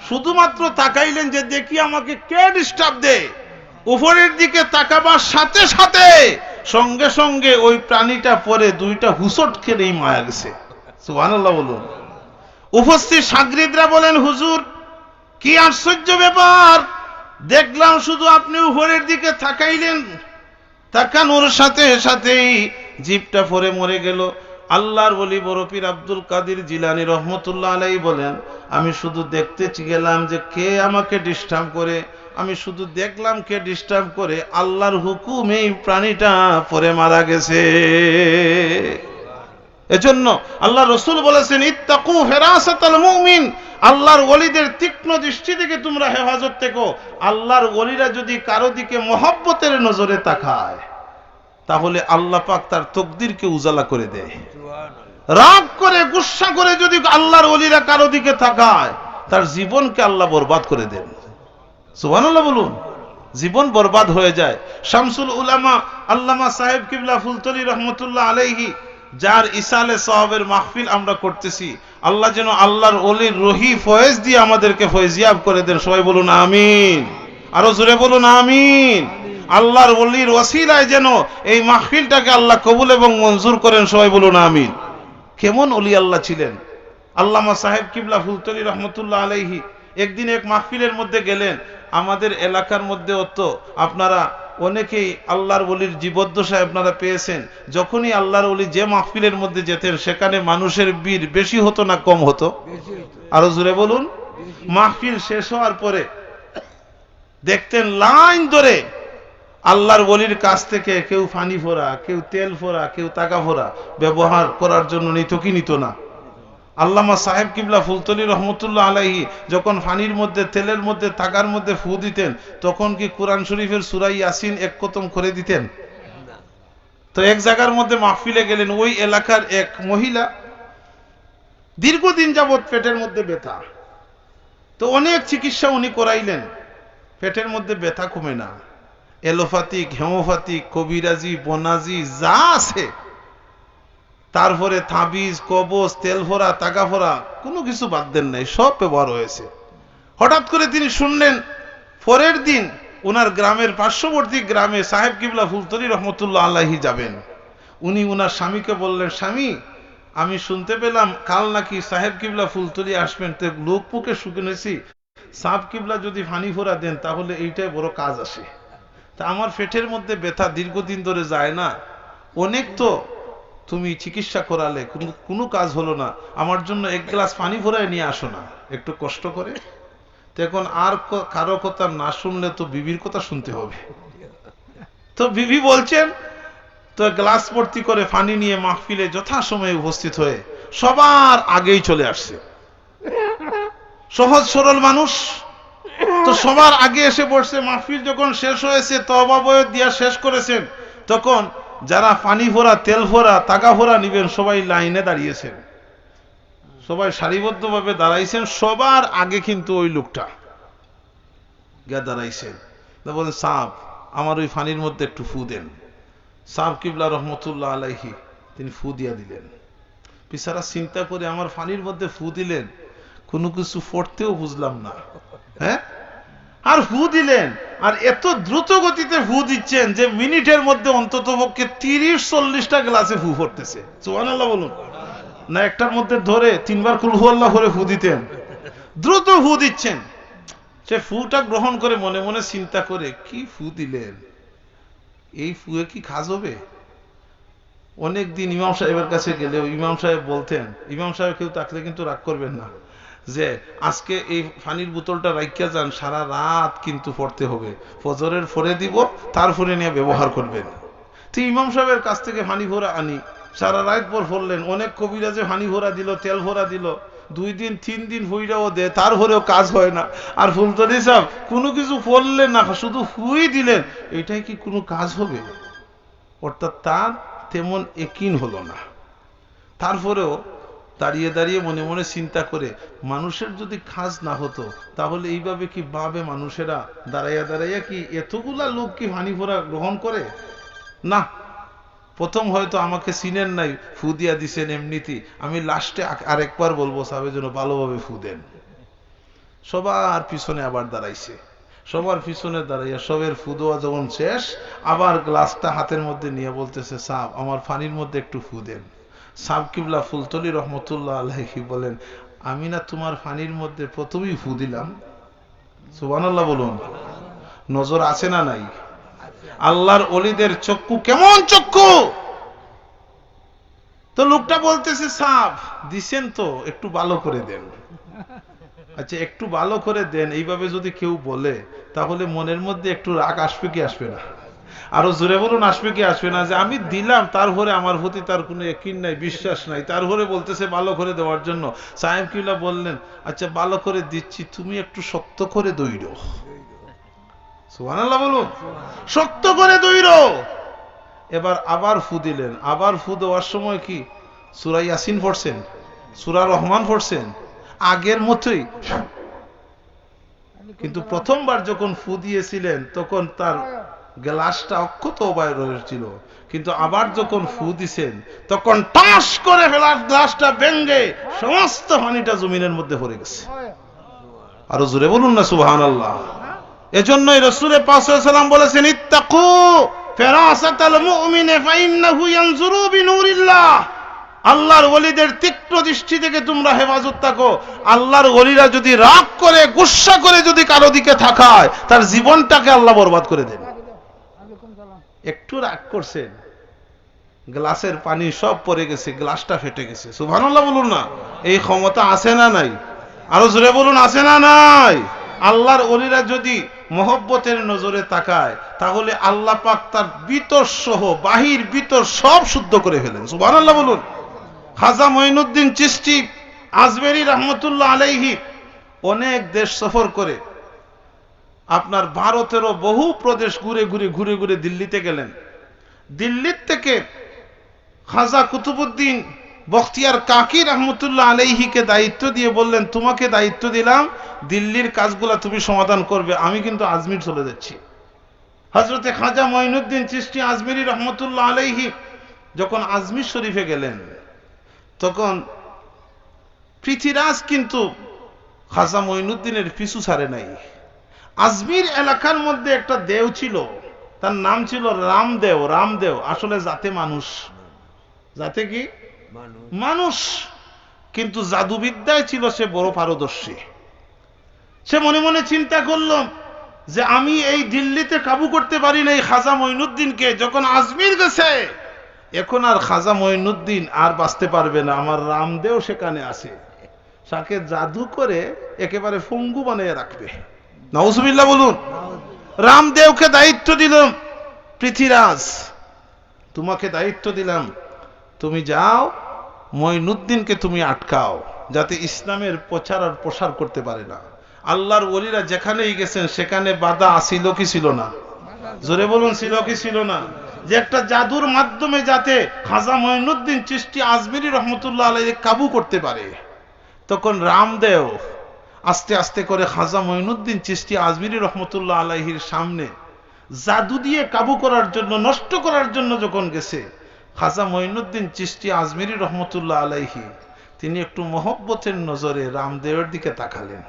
শুধুমাত্র তাকাইলেন যে দেখি আমাকে কে ডিস্টার্ব দেয়। উপরের দিকে তাকাবার সাথে সাথে সঙ্গে সঙ্গে ওই প্রাণীটা পরে 2টা হুসট খেলেই মারা গেছে। সুবহানাল্লাহ বলুন। উপস্থিত শাগরিদরা বলেন, হুজুর কি আশ্চর্য ব্যাপার, দেখলাম শুধু আপনি উপরের দিকে তাকাইলেন, তাকানোর সাথে সাথেই জিভটা পরে মরে গেল। আল্লাহর ওলি বরফির আব্দুল কাদের জিলানী রহমতুল্লাহ আলাইহি বলেন, আমি শুধু দেখতে গেলাম যে কে আমাকে ডিস্টার্ব করে, আমি শুধু দেখলাম কে ডিস্টার্ব করে, আল্লাহর হুকুমে এই প্রাণীটা পরে মারা গেছে। এজন্য আল্লাহ রাসূল বলেছেন ইত্তাকু ফিরাসাতাল মুমিন, আল্লাহর ওলিদের তীক্ষ্ণ দৃষ্টি থেকে তোমরা হেফাজত থেকো। আল্লাহর ওলিরা যদি কারো দিকে মহব্বতের নজরে তাকায় তাহলে আল্লাহ পাক তার তকদিরকে উজালা করে দেয়। রাগ করে গুসা করে যদি আল্লাহর ওলিরা কারো দিকে তাকায় তার জীবনকে আল্লাহ বরবাদ করে দেন। সুবহানাল্লাহ বলুন। জীবন বরবাদ হয়ে যায়। শামসুল উলামা আল্লামা সাহেব কিবলা ফুলতলি রহমতুল্লাহ আলাইহি, যার ইসালে সাহাবের মাহফিল আমরা করতেছি, আল্লাহ যেন আল্লাহর ওলির রহি ফয়েজ দিয়ে আমাদেরকে ফয়জিয়াব করে দেন। সবাই বলুন আমিন। আরো জোরে বলুন আমিন। আল্লাহর ওলির ওসিলায় যেন এই মাহফিলটাকে আল্লাহ কবুল এবং মঞ্জুর করেন। সবাই বলুন আমিন। কেমন ওলি আল্লাহ ছিলেন আল্লামা সাহেব কিবলা ফুলতলি রহমতুল্লাহ আলাইহি। একদিন এক মাহফিলের মধ্যে গেলেন, আমাদের এলাকার মধ্যে তো আপনারা অনেকেই আল্লাহর ওলির জীবদ্দশায় আপনারা পেয়েছেন, যখনই আল্লাহর ওলি যে মাহফিলের মধ্যে যেতেন সেখানে মানুষের ভিড় বেশি হতো না কম হতো? আরো জোরে বলুন। মাহফিল শেষ হওয়ার পরে দেখতেন লাইন ধরে আল্লাহর ওলির কাছ থেকে কেউ পানি ফোড়া, কেউ তেল ফোড়া, কেউ টাকা ফোড়া ব্যবহার করার জন্য নিত কি নিত না? আল্লামা সাহেব কিবলা ফুলতলি রহমতুল্লাহ আলাইহি যখন পানির মধ্যে তেলের মধ্যে তাকার মধ্যে ফু দিতেন তখন কি কোরআন শরীফের সূরা ইয়াসিন এক খতম করে দিতেন? তো এক জায়গার মধ্যে মাহফিলে গেলেন, ওই এলাকার এক মহিলা দীর্ঘদিন যাবৎ পেটের মধ্যে ব্যথা, তো অনেক চিকিৎসা উনি করাইলেন, পেটের মধ্যে ব্যথা কমে না, এলোপ্যাথিক, হেমোপ্যাথিক, কবিরাজি, বনাজি যা আছে, তারপরে তাবিজ, কবজ, তেল ফোড়া, টাকা ফোড়া কোনো কিছু বাদ দেন নাই, সব ব্যবহার হয়েছে। হঠাৎ করে তিনি শুনলেন পরের দিন ওনার গ্রামের পার্শ্ববর্তী গ্রামে সাহেব কিবলা ফুলতলি রহমতুল্লাহ আলাইহি যাবেন। উনি ওনার স্বামীকে বললেন, স্বামী আমি শুনতে পেলাম কাল নাকি সাহেব কিবলা ফুলতলি আসবেন, তো লোক মুখে শুনেছি সাহেব কিবলা যদি পানি ফোড়া দেন তাহলে এইটাই বড় কাজ আসে। তা আমার পেটের মধ্যে ব্যথা দীর্ঘদিন ধরে যায় না, অনেক তো তুমি চিকিৎসা করালে কোনো কাজ হলো না, আমার জন্য এক গ্লাস পানি ভরায় নিয়ে আসো না একটু কষ্ট করে। তখন আর কারো কথা না শুনলে তো বিবির কথা শুনতে হবে। তো বিবি বলছেন, তো গ্লাস ভর্তি করে পানি নিয়ে মাহফিলে যথাসময়ে উপস্থিত হয়ে সবার আগেই চলে আসছে। সহজ সরল মানুষ তো সবার আগে এসে পড়ছে। মাহফিল যখন শেষ হয়েছে, তওবা বয়াত দিয়া শেষ করেছেন, তখন যারা পানি ভরা, তেল ভরা, টাকা ভরা নিবেন সবাই লাইনে দাঁড়িয়েছেন, সবাই সারিবদ্ধভাবে দাঁড়াইছেন। সবার আগে কিন্তু ওই লোকটা গিয়া দাঁড়াইছেন, বলেন সাহেব আমার ওই পানির মধ্যে একটু ফু দেন। সাহেব কিবলা রহমতুল্লাহ আলাইহি তিনি ফু দিয়া দিলেন। পিছারা চিন্তা করে আমার পানির মধ্যে ফু দিলেন, কোনো কিছু পড়তেও বুঝলাম না, হ্যাঁ, আর ফু দিলেন, আর এত দ্রুত গতিতে ফু দিচ্ছেন যে মিনিটের মধ্যে অন্তত পক্ষে 30-40টা গ্লাসে ফু পড়তেছে। সুবহানাল্লাহ বলুন না, একটার মধ্যে ধরে 3 বার কুল হুয়াল্লাহ করে ফু দিতেন, দ্রুত ফু দিচ্ছেন। সে ফুটা গ্রহণ করে মনে মনে চিন্তা করে, কি ফু দিলেন, এই ফুয়ে কি কাজ হবে? অনেকদিন ইমাম সাহেবের কাছে গেলে ইমাম সাহেব বলতেন, ইমাম সাহেব কেউ থাকলে কিন্তু রাগ করবেন না, যে আজকে এই পানির বোতলটা রাখিয়া যান, সারা রাত কিন্তু পড়তে হবে, ফজরের পরে দিব, তারপরে নিয়ে ব্যবহার করবেন। তো ইমাম সাহেবের কাছ থেকে পানি ভরা আনি, সারা রাত পর পড়লেন। অনেক কবিরাজে পানি ভরা দিল, তেল ভরা দিল, 2 দিন 3 দিন হইরাও দে, তারপরেও কাজ হয় না। আর ফুলতলি সাহেব কোনো কিছু পড়লেন না, শুধু ফুই দিলেন, এটাই কি কোনো কাজ হবে? অর্থাৎ তার তেমন একিন হলো না। তারপরেও দাঁড়িয়ে দাঁড়িয়ে মনে মনে চিন্তা করে, মানুষের যদি কাজ না হতো তাহলে এইভাবে কি ভাবে মানুষেরা দাঁড়াইয়া দাঁড়াইয়া কি এতগুলা লোক কি পানি ভরা গ্রহণ করে? না, প্রথম হয়তো আমাকে চিনেন নাই, ফু দিয়া দিছেন এমনিতেই। আমি লাস্টে আরেকবার বলবো সাহেবের জন্য ভালোভাবে ফু দেন। সবার পিছনে আবার দাঁড়াইছে, সবার পিছনে দাঁড়াইয়া সবের ফু দেওয়া যখন শেষ, আবার গ্লাসটা হাতের মধ্যে নিয়ে বলতেছে, সাহেব আমার পানির মধ্যে একটু ফু দেন। সাহেব কিবলা ফুলতলি রহমতুল্লাহ আলাইহি বলেন, আমি না তোমার পানির মধ্যে প্রথমেই ফু দিলাম? সুবহানাল্লাহ বলুন। নজর আছে না নাই? আল্লাহর ওলিদের চক্ষু কেমন চক্ষু! তো লোকটা বলতেছে, সাহেব দিছেন তো, একটু ভালো করে দেন। আচ্ছা একটু ভালো করে দেন, এইভাবে যদি কেউ বলে তাহলে মনের মধ্যে একটু রাগ আসবে কি আসবে না? আরো জোরে বলুন, আসবে কি আসবে না? যে আমি দিলাম, তারপরে আমার প্রতি তার কোনো ইয়াকিন নাই, বিশ্বাস নাই, তারপরে বলতেছে ভালো করে দেওয়ার জন্য। সাহেব কিবলা বললেন, আচ্ছা ভালো করে দিচ্ছি, তুমি একটু শক্ত করে দইরো। সুবহানাল্লাহ বলুন, শক্ত করে দইরো। এবার আবার ফু দিলেন। আবার ফু দেওয়ার সময় কি সূরা ইয়াসিন পড়ছেন, সূরা রহমান পড়ছেন, আগের মতোই। কিন্তু প্রথমবার যখন ফু দিয়েছিলেন তখন তার গ্লাসটা অক্ষত অবায় রয়েছিল, কিন্তু আবার যখন ফু দিছেন তখন টাস করে গ্লাসটা ভেঙে সমস্ত পানিটা জমিনের মধ্যে পড়ে গেছে। আরো জোরে বলুন না সুবহানাল্লাহ। এজন্যই রাসূল পাক সাল্লাল্লাহু আলাইহি ওয়াসাল্লাম বলেছেন, ইত্তাকু ফিরাসাতাল মুমিনি ফাইন্নাহু ইয়ানজুরু বিনুরিল্লাহ। আল্লাহর ওলিদের তীক্ষ্ণ দৃষ্টি থেকে তোমরা হেফাজত থাকো। আল্লাহর ওলিরা যদি রাগ করে, গুসা করে যদি কারো দিকে তাকায়, তার জীবনটাকে আল্লাহ বরবাদ করে দেন। একটু রাগ করছেন, গ্লাসের পানি সব পড়ে গেছে, গ্লাসটা ফেটে গেছে। সুবহানাল্লাহ বলুন না, এই ক্ষমতা আছে না নাই? আরো জোরে বলুন, আছে না নাই? আল্লাহর ওলিরা যদি মহব্বতের নজরে তাকায় তাহলে আল্লাহ পাক তার ভিতর সহ বাহির ভিতর সব শুদ্ধ করে ফেলেন। সুবহানাল্লাহ বলুন। খাজা মঈনুদ্দিন চিশতি আজমেরি রহমতুল্লাহ আলাইহি অনেক দেশ সফর করে আপনার ভারতেরও বহু প্রদেশ ঘুরে ঘুরে দিল্লিতে গেলেন। দিল্লির থেকে খাজা কুতুবউদ্দিন বখতিয়ার কাকি রহমতুল্লাহ আলাইহিকে দায়িত্ব দিয়ে বললেন, তোমাকে দায়িত্ব দিলাম, দিল্লির কাজগুলা তুমি সমাধান করবে, আমি কিন্তু আজমির চলে যাচ্ছি। হযরতে খাজা মঈনুদ্দিন চিশতি আজমিরি রহমতুল্লাহ আলাইহি যখন আজমির শরীফে গেলেন, তখন পৃথিরাজ কিন্তু খাজা মঈনুদ্দিনের পিছু ছাড়ে নাই। আজমির এলাকার মধ্যে একটা দেও ছিল, তার নাম ছিল রামদেও। রামদেও আসলে জাতে মানুষ, জাতে কি মানুষ, কিন্তু জাদুবিদ্যায় ছিল সে বড় পারদর্শী। সে মনে মনে চিন্তা করল যে আমি এই দিল্লিতে কাবু করতে পারি না এই খাজা মঈনুদ্দিনকে, যখন আজমির গেছে এখন আর খাজা মঈনুদ্দিন আর বাঁচতে পারবে না, আমার রামদেও সেখানে আছে, তাকে জাদু করে একেবারে ফঙ্গু বানিয়ে রাখবে। নাউজুবিল্লাহ বলুন। রামদেওকে দায়িত্ব দিলাম, পৃথিরাজ তোমাকে দায়িত্ব দিলাম, তুমি যাও মঈনুদ্দিনকে তুমি আটকাও, যাতে ইসলামের প্রচার আর প্রসার করতে পারে না। আল্লাহর ওলিরা যেখানেই গেছেন সেখানে বাধা ছিল কি ছিল না? জোরে বলুন, ছিল কি ছিল না? যে একটা জাদুর মাধ্যমে যাতে খাজা মঈনুদ্দিন চিশতি আজমিরি রহমতুল্লাহ আলাইহি কাবু করতে পারে। তখন রামদেও আস্তে আস্তে করে খাজা মঈনুদ্দিন চিশতি আজমিরি রহমতুল্লাহ আলাইহির সামনে জাদু দিয়ে কাবু করার জন্য, নষ্ট করার জন্য যখন গেছে, খাজা মঈনুদ্দিন চিশতি আজমিরি রহমতুল্লাহ আলাইহি তিনি একটু মহব্বতের নজরে রামদেওর দিকে তাকালেন।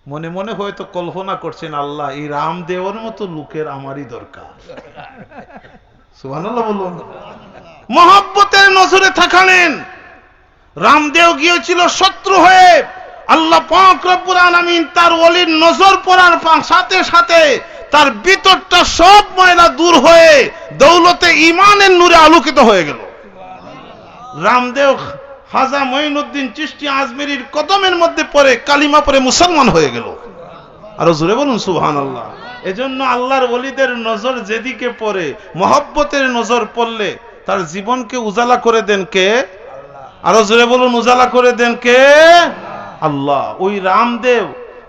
মনে মনে হয়তো কল্পনা করছেন, আল্লাহ এই রামদেওর মতো লোকের আমারই দরকার। সুবহানাল্লাহ বলুন। মহব্বতের নজরে তাকালেন। রামদেও গিয়েছিল শত্রু হয়ে, আল্লাহ পাক রব্বুল আলামিন তার ওলির নজর পড়ার সাথে সাথে তার ভিতরটা সব ময়লা দূর হয়ে দৌলতে ঈমানের নূরে আলোকিত হয়ে গেল। রামদেও খাজা মঈনুদ্দিন চিশতি আজমিরির কদমের মধ্যে পড়ে কালিমা পড়ে মুসলমান হয়ে গেল। আরো জোরে বলুন সুবহানাল্লাহ। এজন্য আল্লাহর ওলিদের নজর যেদিকে পড়ে, মহব্বতের নজর পড়লে তার জীবনকে উজালা করে দেন কে? আরো জোরে বলুন, উজালা করে দেন কে? আল্লাহ। ওই রামদেও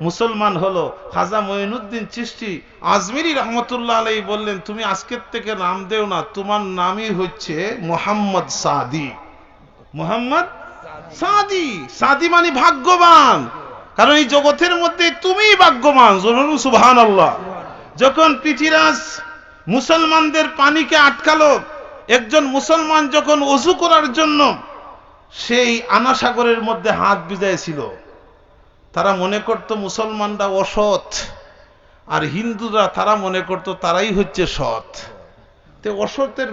মুসলমান হলো। খাজা মঈনুদ্দিন চিশতি আজমিরি রহমতুল্লাহ আলাইহি বললেন, তুমি আজকের থেকে রামদেও না, তোমার নামই হচ্ছে মোহাম্মদ সাদি। মোহাম্মদ সাদি। সাদি মানে ভাগ্যবান, কারণ এই জগতের মধ্যে তুমি ভাগ্যবান। সুবহানাল্লাহ। যখন পৃথিরাজ মুসলমানদের পানিকে আটকালো, একজন মুসলমান যখন ওযু করার জন্য সেই আনাসাগরের মধ্যে হাত ভিজাইছিল, তারা মনে করত মুসলমানরা অসৎ, আর হিন্দুরা তারা মনে করত তারাই হচ্ছে সৎ। তে অসতের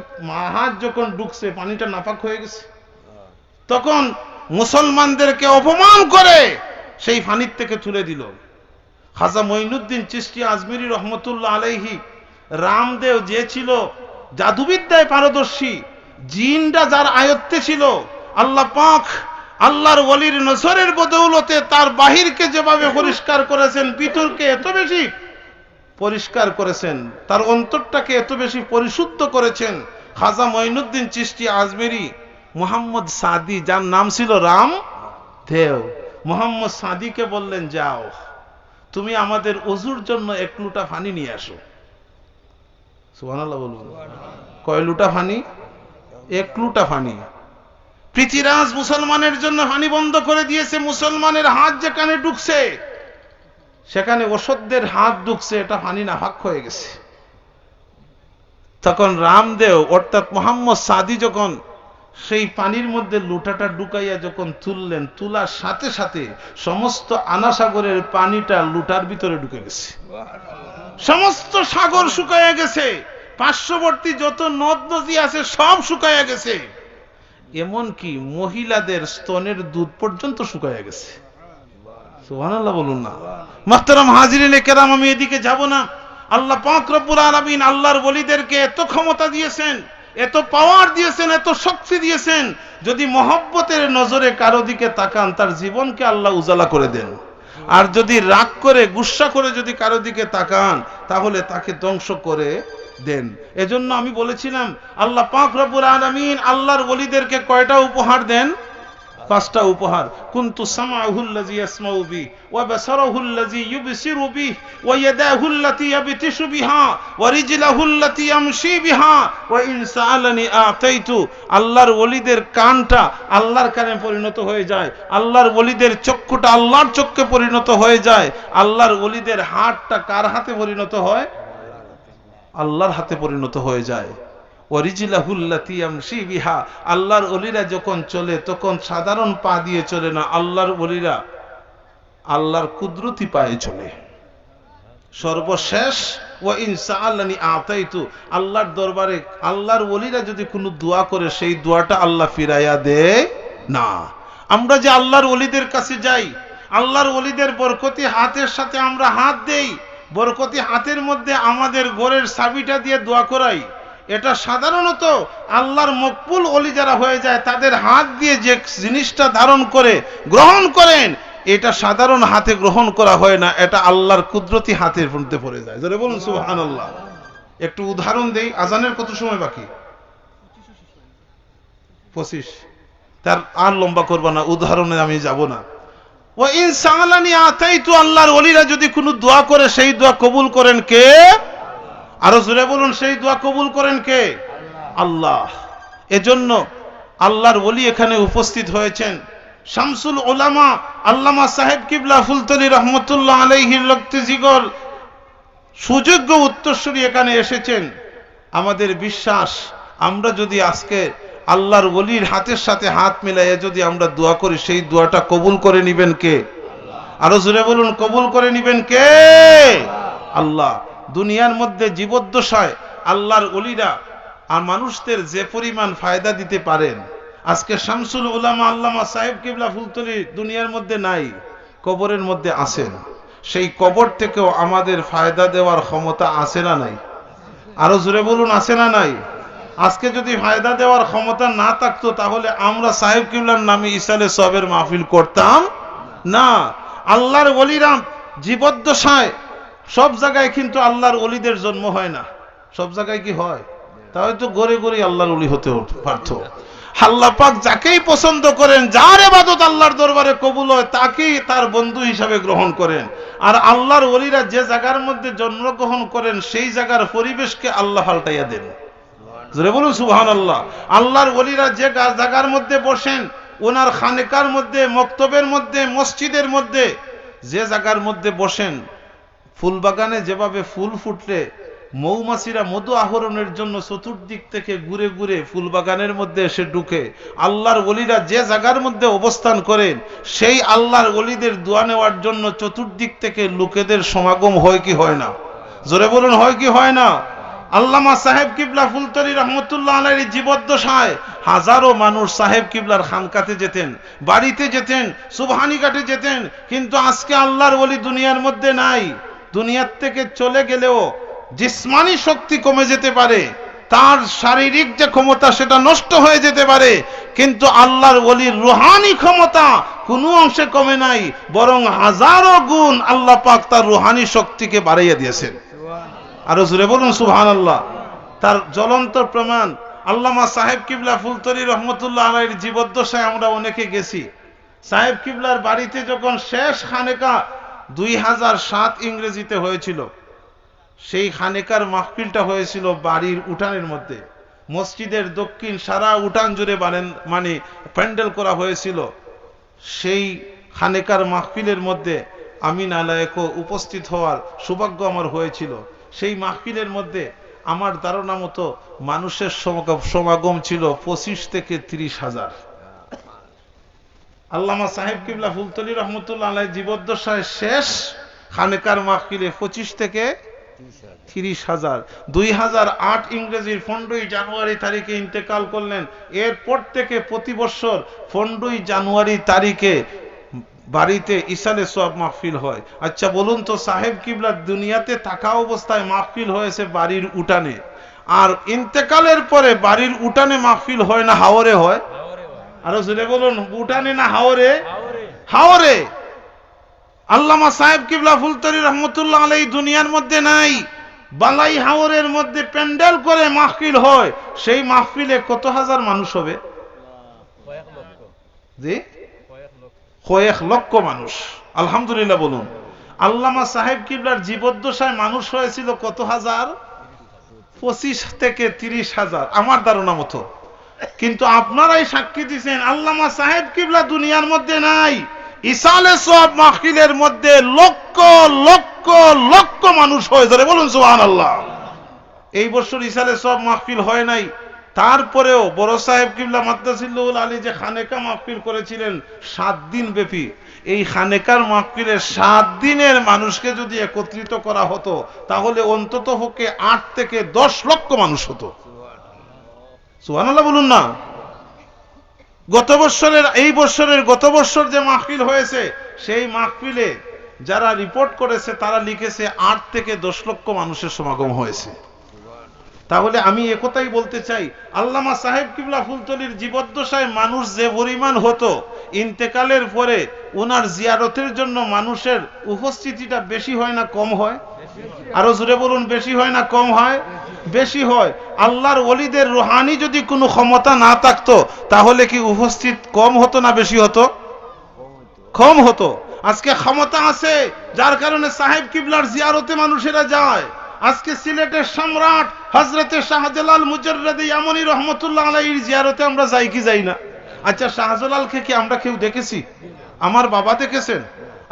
হাত যখন ঢুকছে, পানিটা নাপাক হয়ে গেছে, তখন মুসলমানদেরকে অপমান করে সেই পানির থেকে তুলে দিল। খাজা মঈনুদ্দিন চিশতি আজমিরি রহমতুল্লাহ আলাইহি, রামদেও যে ছিল জাদুবিদ্যায় পারদর্শী, জিনটা যার আয়ত্তে ছিল, আল্লাহ পাক আল্লাহর ওলির নজরের বদৌলতে তার বাহিরকে যেভাবে পরিষ্কার করেছেন, ভিতরকে এত বেশি পরিষ্কার করেছেন, তার অন্তরটাকে এত বেশি পরিশুদ্ধ করেছেন। খাজা মঈনুদ্দিন চিশতি আজমিরি মোহাম্মদ সাদি, যার নাম ছিল রামদেও, মোহাম্মদ সাদিকে বললেন, যাও তুমি আমাদের ওযুর জন্য 1 লোটা পানি নিয়ে আসো। সুবহানাল্লাহ বলুন। কয় লোটা পানি? 1 লোটা পানি। পৃথিরাজ মুসলমানের জন্য পানি বন্ধ করে দিয়েছে। মুসলমানের হাত যেখানে ঢুকছে সেখানে ওষুধদের হাত ঢুকছে, এটা পানি নাপাক হয়ে গেছে। তখন রামদেও অর্থাৎ মোহাম্মদ সাদি যখন সেই পানির মধ্যে লোটাটা ঢুকাইয়া যখন তুললেন, তোলার সাথে সাথে সমস্ত আনাসাগরের পানিটা লোটার ভিতরে ঢুকে গেছে। সমস্ত সাগর শুকাইয়া গেছে, পার্শ্ববর্তী যত নদ নদী আছে সব শুকাইয়া গেছে, এমনকি মহিলাদের স্তনের দুধ পর্যন্ত শুকাইয়া গেছে। সুবহানাল্লাহ বলুন না। মুহতারাম হাজিরিনে কেরাম, আমি এদিকে যাব না। আল্লাহ পাক রব্বুল আলামিন আল্লাহর ওলিদেরকে এত ক্ষমতা দিয়েছেন, এত পাওয়ার দিয়েছেন, এত শক্তি দিয়েছেন, যদি মহব্বতের নজরে কারো দিকে তাকান তার জীবনকে আল্লাহ উজালা করে দেন। আর যদি রাগ করে গুসা করে যদি কারো দিকে তাকান তাহলে তাকে ধ্বংস করে দেন। এজন্য আমি বলেছিলাম আল্লাহ পাক রব্বুল আলামিন আল্লাহর ওলিদেরকে কয়টা উপহার দেন? পাঁচটা উপহার। কুনতু সামাউহুল্লাযী ইয়াসমাউ বি ওয়া বাসারুহুল্লাযী ইউবসিরু বি ওয়া ইয়াদাহুল্লাতী ইয়াবতিশু বিহা ওয়া রিজলাহুল্লাতী ইয়ামশি বিহা ওয়া ইন সাআলানি আতাইতু। আল্লাহর ওলিদের কানটা আল্লাহর কানে পরিণত হয়ে যায়, আল্লাহর ওলিদের চক্ষুটা আল্লাহর চক্ষে পরিণত হয়ে যায়, আল্লাহর ওলিদের হাতটা কার হাতে পরিণত হয়? আল্লাহর হাতে পরিণত হয়ে যায়। আল্লাহর ওলিরা যখন চলে তখন সাধারণ পা দিয়ে চলে না, আল্লাহর ওলিরা আল্লাহর কুদরতি পায়ে চলে। সর্বশেষ ওয়া ইন সাআলানি আতাইতু, আল্লাহর দরবারে আল্লাহর ওলিরা যদি কোনো দোয়া করে সেই দোয়াটা আল্লাহ ফিরাইয়া দেয় না। আমরা যে আল্লাহর ওলিদের কাছে যাই, আল্লাহর ওলিদের বরকতি হাতের সাথে আমরা হাত দেই, বরকতি হাতের মধ্যে আমাদের ঘরের চাবিটা দিয়ে দোয়া করাই, এটা সাধারণত আল্লাহর মকবুল ওলি যারা হয়ে যায় তাদের হাত দিয়ে যে জিনিসটা ধারণ করে গ্রহণ করেন, এটা সাধারণ হাতে গ্রহণ করা হয় না, এটা আল্লাহর কুদরতি হাতের মধ্যে পড়ে যায়। জোরে বলুন সুবহানাল্লাহ। একটু উদাহরণ দেই, আজানের কত সময় বাকি? 25। তার আর লম্বা করব না, উদাহরণে আমি যাব না। ওয়া ইন সাআলানি আতাইতু, আল্লাহর ওলিরা যদি কোনো দোয়া করে সেই দোয়া কবুল করেন কে? আরো জোরে বলুন, সেই দোয়া কবুল করেন কে? আল্লাহ। এজন্য আল্লাহর ওলি এখানে উপস্থিত হয়েছেন। শামসুল উলামা আল্লামা সাহেব কিবলা ফুলতলি রহমতুল্লাহ আলাইহির লক্তে জিগর সুযোগ্য উত্তরসূরি এখানে এসেছেন। আমাদের বিশ্বাস, আমরা যদি আজকে আল্লাহর ওলির হাতের সাথে হাত মিলাইয়ে যদি আমরা দোয়া করি, সেই দোয়াটা কবুল করে নিবেন কে? আরো জোরে বলুন, কবুল করে নিবেন কে? আল্লাহ। দুনিয়ার মধ্যে জীবদ্দশায় আল্লাহর ওলিরা আর মানুষদের যে পরিমাণ ফায়দা দিতে পারেন, আজকে শামসুল উলামা আল্লামা সাহেব কিবলা ফুলতলি দুনিয়ার মধ্যে নাই, কবরের মধ্যে আছেন। সেই কবর থেকেও আমাদের ফায়দা দেওয়ার ক্ষমতা আছে না নাই? আরো জোরে বলুন, আছে না নাই? আজকে যদি ফায়দা দেওয়ার ক্ষমতা না থাকতো তাহলে আমরা সাহেব কিবলার নামে ইসালে সবের মাহফিল করতাম না। আল্লাহর ওলিরা জীবদ্দশায় সব জায়গায় কিন্তু আল্লাহর ওলিদের জন্ম হয় না। সব জায়গায় কি হয়? তাহলে তো গড়ে গড়ে আল্লাহর ওলি হতে পারত। আল্লাহ পাক যাকেই পছন্দ করেন, যার ইবাদত আল্লাহর দরবারে কবুল হয়, তাকেই তার বন্ধু হিসাবে গ্রহণ করেন। আর আল্লাহর ওলিরা যে জায়গার মধ্যে জন্মগ্রহণ করেন সেই জায়গার পরিবেশকে আল্লাহ পাল্টাইয়া দেন। জোরে বলুন সুবহানাল্লাহ। আল্লাহর ওলিরা যে জায়গার মধ্যে বসেন, ওনার খানেকার মধ্যে, মক্তবের মধ্যে, মসজিদের মধ্যে, যে জায়গার মধ্যে বসেন, ফুল বাগানে যেভাবে ফুল ফুটলে মৌমাছিরা মধু আহরণের জন্য চতুর্দিক থেকে ঘুরে ঘুরে ফুল বাগানের মধ্যে এসে ঢুকে, আল্লাহর ওলিরা যে জায়গার মধ্যে অবস্থান করেন সেই আল্লাহর ওলিদের দোয়া নেওয়ার জন্য চতুর্দিক থেকে লোকেদের সমাগম হয় কি হয় না? জোরে বলুন, হয় কি হয় না? আল্লামা সাহেব কিবলা ফুলতলি রহমতুল্লাহ আলাইহির জীবদ্দশায় হাজারো মানুষ সাহেব কিবলার খানকাতে যেতেন, বাড়িতে যেতেন, সুবহানি ঘাটে যেতেন। কিন্তু আজকে আল্লাহর ওলি দুনিয়ার মধ্যে নাই। দুনিয়ার থেকে চলে গেলেও জিসমানি শক্তি কমে যেতে পারে, তার শারীরিক যে ক্ষমতা সেটা নষ্ট হয়ে যেতে পারে, কিন্তু আল্লাহর ওলির রুহানি ক্ষমতা কোনো অংশে কমে নাই, বরং হাজারো গুণ আল্লাহ পাক তার রুহানি শক্তিকে বাড়াইয়া দিয়েছেন। আরো জোরে বলুন সুবহানাল্লাহ। তার জ্বলন্ত প্রমাণ আল্লামা সাহেব কিবলা ফুলতলি রহমতুল্লাহ আলাইহির জীবদ্দশায় আমরা অনেকে গেছি। সাহেব কিবলার বাড়িতে যখন শেষ খানেকা 2007 ইংরেজিতে হয়েছিল, সেই খানেকার মাহফিলটা হয়েছিল বাড়ির উঠানের মধ্যে। মসজিদের দক্ষিণ সারা উঠান জুড়ে মানে প্যান্ডেল করা হয়েছিল। সেই খানেকার মাহফিলের মধ্যে আমি নালায়েকও উপস্থিত হওয়ার সৌভাগ্য আমার হয়েছিল। সেই মাহফিলের মধ্যে আমার ধারণা মতো মানুষের সমাগম ছিল 25 থেকে 30 হাজার। আল্লামা সাহেব কিবলা ফুলতলি রহমতুল্লাহ আলাইহির জীবদ্দশায় শেষ খানেকার মাহফিলে 25 থেকে 30 হাজার। 2008 ইংরেজির 15 জানুয়ারি তারিখে ইন্তেকাল করলেন। এরপর থেকে প্রতি বছর 15 জানুয়ারি তারিখে বাড়িতে ইসালে সওয়াব মাহফিল হয়। আচ্ছা বলুন তো, সাহেব কিবলা দুনিয়াতে থাকা অবস্থায় মাহফিল হয়েছে বাড়ির উঠানে, আর ইন্তেকালের পরে বাড়ির উঠানে মাহফিল হয় না হাওরে হয়? আরো জোরে বলুন, উঠানে না হাওরে? হাওরে। আল্লামা সাহেব কিবলা ফুলতলি রহমতুল্লাহ আলাইহি দুনিয়ার মধ্যে নাই, বালাই হাওরের মধ্যে প্যান্ডেল করে মাহফিল হয়। সেই মাহফিলে কত হাজার মানুষ হবে? জি কয়েক লক্ষ মানুষ। আলহামদুলিল্লাহ বলুন। আল্লামা সাহেব কিবলার জীবদ্দশায় মানুষ হয়েছিল কত হাজার? 25 থেকে 30,000 আমার ধারণা মতো। কিন্তু আপনারাই সাক্ষী দিচ্ছেন আল্লামা সাহেব কিবলা দুনিয়ার মধ্যে নাই, ইসালে সওয়াব মাহফিলের মধ্যে লক্ষ লক্ষ লক্ষ মানুষ হয়ে ধরে বলুন সুবহানাল্লাহ। এই বছর ইসালে সওয়াব মাহফিল হয় নাই, তারপরেও বড় সাহেব কিবলা মাদ্দাজিল্লাহুল আলী যে খানেকা মাহফিল করেছিলেন 7 দিন ব্যাপী, এই খানেকার মাহফিলে 7 দিনের মানুষকে যদি একত্রিত করা হতো তাহলে অন্তত পক্ষে 8 থেকে 10 লক্ষ মানুষ হতো। সুবহানাল্লাহ বলুন না। গত বছর যে মাহফিল হয়েছে সেই মাহফিলে যারা রিপোর্ট করেছে তারা লিখেছে 8 থেকে 10 লক্ষ মানুষের সমাগম হয়েছে। তাহলে আমি একথাই বলতে চাই, আল্লামা সাহেব কিবলা ফুলতলির জীবদ্দশায় মানুষ যে পরিমাণ হতো, ইন্তেকালের পরে ওনার জিয়ারতের জন্য মানুষের উপস্থিতিটা বেশি হয় না কম হয়? আরো জোরে বলুন, বেশি হয় না কম হয়? বেশি হয়। আল্লাহর ওলিদের রুহানি যদি কোনো ক্ষমতা না থাকতো তাহলে কি উপস্থিত কম হতো না বেশি হতো? কম হতো। আজকে ক্ষমতা আছে যার কারণে সাহেব কিবলার জিয়ারতে মানুষেরা যায়। আজকে সিলেটের সম্রাট হযরতে শাহজালাল মুজাররদি ইয়ামানি রহমাতুল্লাহ আলাইহির জিয়ারতে আমরা যাই কি যাই না? আচ্ছা, শাহজালালকে কি আমরা কেউ দেখেছি? আমার বাবা দেখেছেন,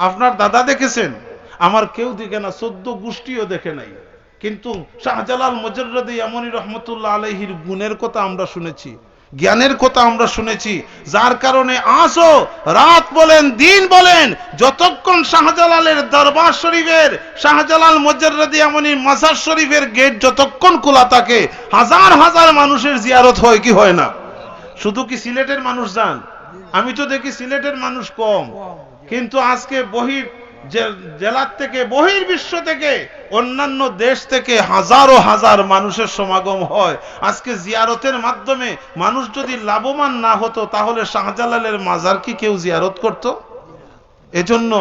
আপনার দাদা দেখেছেন, আমার কেউ দেখে না, 14 গোষ্ঠীও দেখে নাই। কিন্তু শাহজালাল মুজাররদি ইয়ামানি রহমাতুল্লাহ আলাইহির গুণের কথা আমরা শুনেছি, জ্ঞানের কথা আমরা শুনেছি, যার কারণে আজও রাত বলেন দিন বলেন যতক্ষণ শাহজালালের দরবার শরীফের, শাহজালাল মুজাররদি ইয়ামানির মাজার শরীফের গেট যতক্ষণ খোলা থাকে হাজার হাজার মানুষের জিয়ারত হয় কি হয় না? শুধু কি সিলেটের মানুষ যান? আমি তো দেখি সিলেটের মানুষ কম, কিন্তু আজকে জেলার থেকে বহির্বিশ্ব থেকে অন্যান্য দেশ থেকে হাজারো হাজার মানুষের সমাগম হয়। আজকে জিয়ারতের মাধ্যমে মানুষ যদি লাভবান না হতো তাহলে শাহজালালের মাজার কি কেউ জিয়ারত করত? এজন্য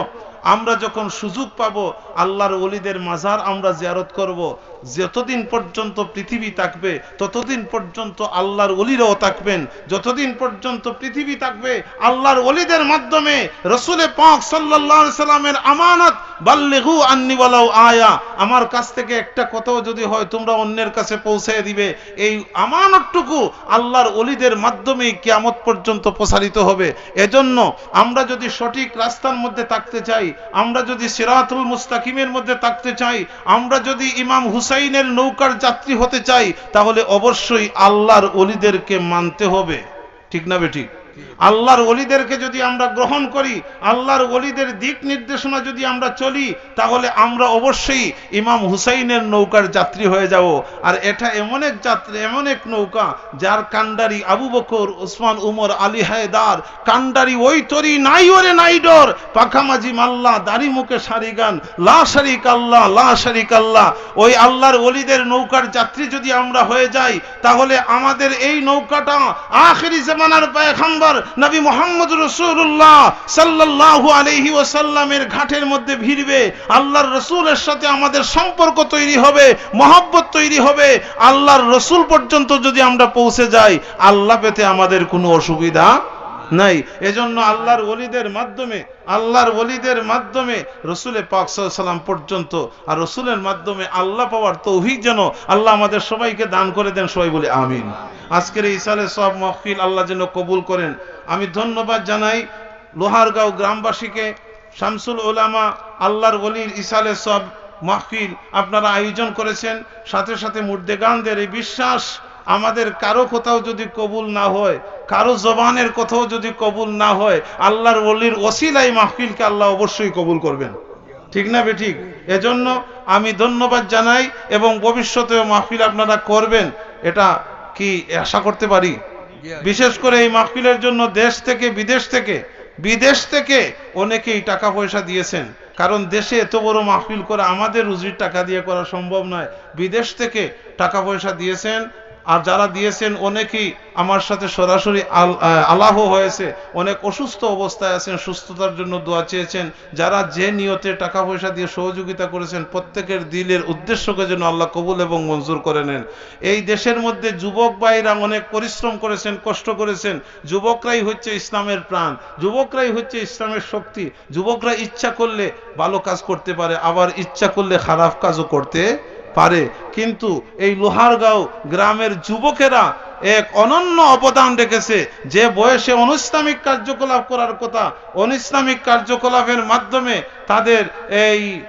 আমরা যখন সুযোগ পাবো আল্লাহর ওলিদের মাজার আমরা জিয়ারত করব। যতদিন পর্যন্ত পৃথিবী থাকবে ততদিন পর্যন্ত আল্লাহর ওলিরাও থাকবেন। যতদিন পর্যন্ত পৃথিবী থাকবে আল্লাহর ওলিদের মাধ্যমে রাসূল পাক সাল্লাল্লাহু আলাইহি সাল্লামের আমানত বাল্লিগু আন্নি ওয়ালাউ আয়া, আমার কাছ থেকে একটা কথাও যদি হয় তোমরা অন্যের কাছে পৌঁছে দিবে। এই আমানতটুকু আল্লাহর ওলিদের মাধ্যমে কিয়ামত পর্যন্ত প্রসারিত হবে। এজন্য আমরা যদি সঠিক রাস্তার মধ্যে থাকতে চাই, আমরা যদি সিরাতুল মুস্তাকিমের মধ্যে থাকতে চাই, আমরা যদি ইমাম হুসাইনের নৌকার যাত্রী হতে চাই, তাহলে অবশ্যই আল্লাহর ওলিদেরকে মানতে হবে। ঠিক না বেঠিক? আল্লাহর ওলিদেরকে যদি আমরা গ্রহণ করি, আল্লাহর ওলিদের দিক নির্দেশনা যদি আমরা চলি, তাহলে আমরা অবশ্যই ইমাম হুসাইনের নৌকার যাত্রী হয়ে যাব। আর এটা এমন এক যাত্রী, এমন এক নৌকা যার কান্ডারি আবু বকর, ওসমান, উমর, আলী হায়দার, কান্ডারি ওই তরি নাই ওরে নাই ডর, পাখামাজি মাল্লা, দাড়ি মুখে সারি গান, লা শারিক আল্লাহ, লা শারিক আল্লাহ। ওই আল্লাহর ওলিদের নৌকার যাত্রী যদি আমরা হয়ে যাই, তাহলে আমাদের এই নৌকাটা আখিরি জামানার পয়গম্বর নবী মুহাম্মদ রাসূলুল্লাহ সাল্লাল্লাহু আলাইহি ওয়াসাল্লামের ঘাটের মধ্যে ভিড়বে। আল্লাহর রাসূলের সাথে আমাদের সম্পর্ক তৈরি হবে, মহব্বত তৈরি হবে। আল্লাহর রাসূল পর্যন্ত যদি আমরা পৌঁছে যাই, আল্লাহ পেতে আমাদের কোনো অসুবিধা নাই। এজন্য আল্লাহর ওলিদের মাধ্যমে রাসূল পাক সাল্লাল্লাহু আলাইহি ওয়াসাল্লাম পর্যন্ত আর রাসূলের মাধ্যমে আল্লাহ পাওয়ার তৌফিক যেন আল্লাহ আমাদের সবাইকে দান করে দেন। সবাই বলি আমিন। আজকের এই ইসালে সওয়াব মাহফিল আল্লাহ যেন কবুল করেন। আমি ধন্যবাদ জানাই লোহারগাঁও গ্রামবাসীকে, শামসুল উলামা আল্লাহর ওলির ইসালে সওয়াব মাহফিল আপনারা আয়োজন করেছেন। সাথে সাথে মুর্দেগানদের এই বিশ্বাস, আমাদের কারো কোথাও যদি কবুল না হয়, কারো জবানের কোথাও যদি কবুল না হয়, আল্লাহর ওলির ওসিলায় মাহফিলকে আল্লাহ অবশ্যই কবুল করবেন। ঠিক না বেঠিক? এজন্য আমি ধন্যবাদ জানাই এবং ভবিষ্যতেও মাহফিল আপনারা করবেন এটা কি আশা করতে পারি। বিশেষ করে এই মাহফিলের জন্য দেশ থেকে বিদেশ থেকে অনেকেই টাকা পয়সা দিয়েছেন, কারণ দেশে এত বড় মাহফিল করে আমাদের রুজির টাকা দিয়ে করা সম্ভব নয়। বিদেশ থেকে টাকা পয়সা দিয়েছেন, আর যারা দিয়েছেন অনেকেই আমার সাথে সরাসরি আলাহ হয়েছে, অনেক অসুস্থ অবস্থায় আছেন, সুস্থতার জন্য দোয়া চেয়েছেন। যারা যে নিয়তে টাকা পয়সা দিয়ে সহযোগিতা করেছেন, প্রত্যেকের দিলের উদ্দেশ্যকে যেন আল্লাহ কবুল এবং মঞ্জুর করে নেন। এই দেশের মধ্যে যুবক ভাইরা অনেক পরিশ্রম করেছেন, কষ্ট করেছেন। যুবকরাই হচ্ছে ইসলামের প্রাণ, যুবকরাই হচ্ছে ইসলামের শক্তি। যুবকরা ইচ্ছা করলে ভালো কাজ করতে পারে, আবার ইচ্ছা করলে খারাপ কাজও করতে পারে। কিন্তু এই লোহারগাঁও গ্রামের যুবকেরা এক অনন্য অবদান রেখেছে। যে বয়সে অনিসলামিক কার্যকলাপ করার কথা, অনিসলামিক কার্যকলাপের মাধ্যমে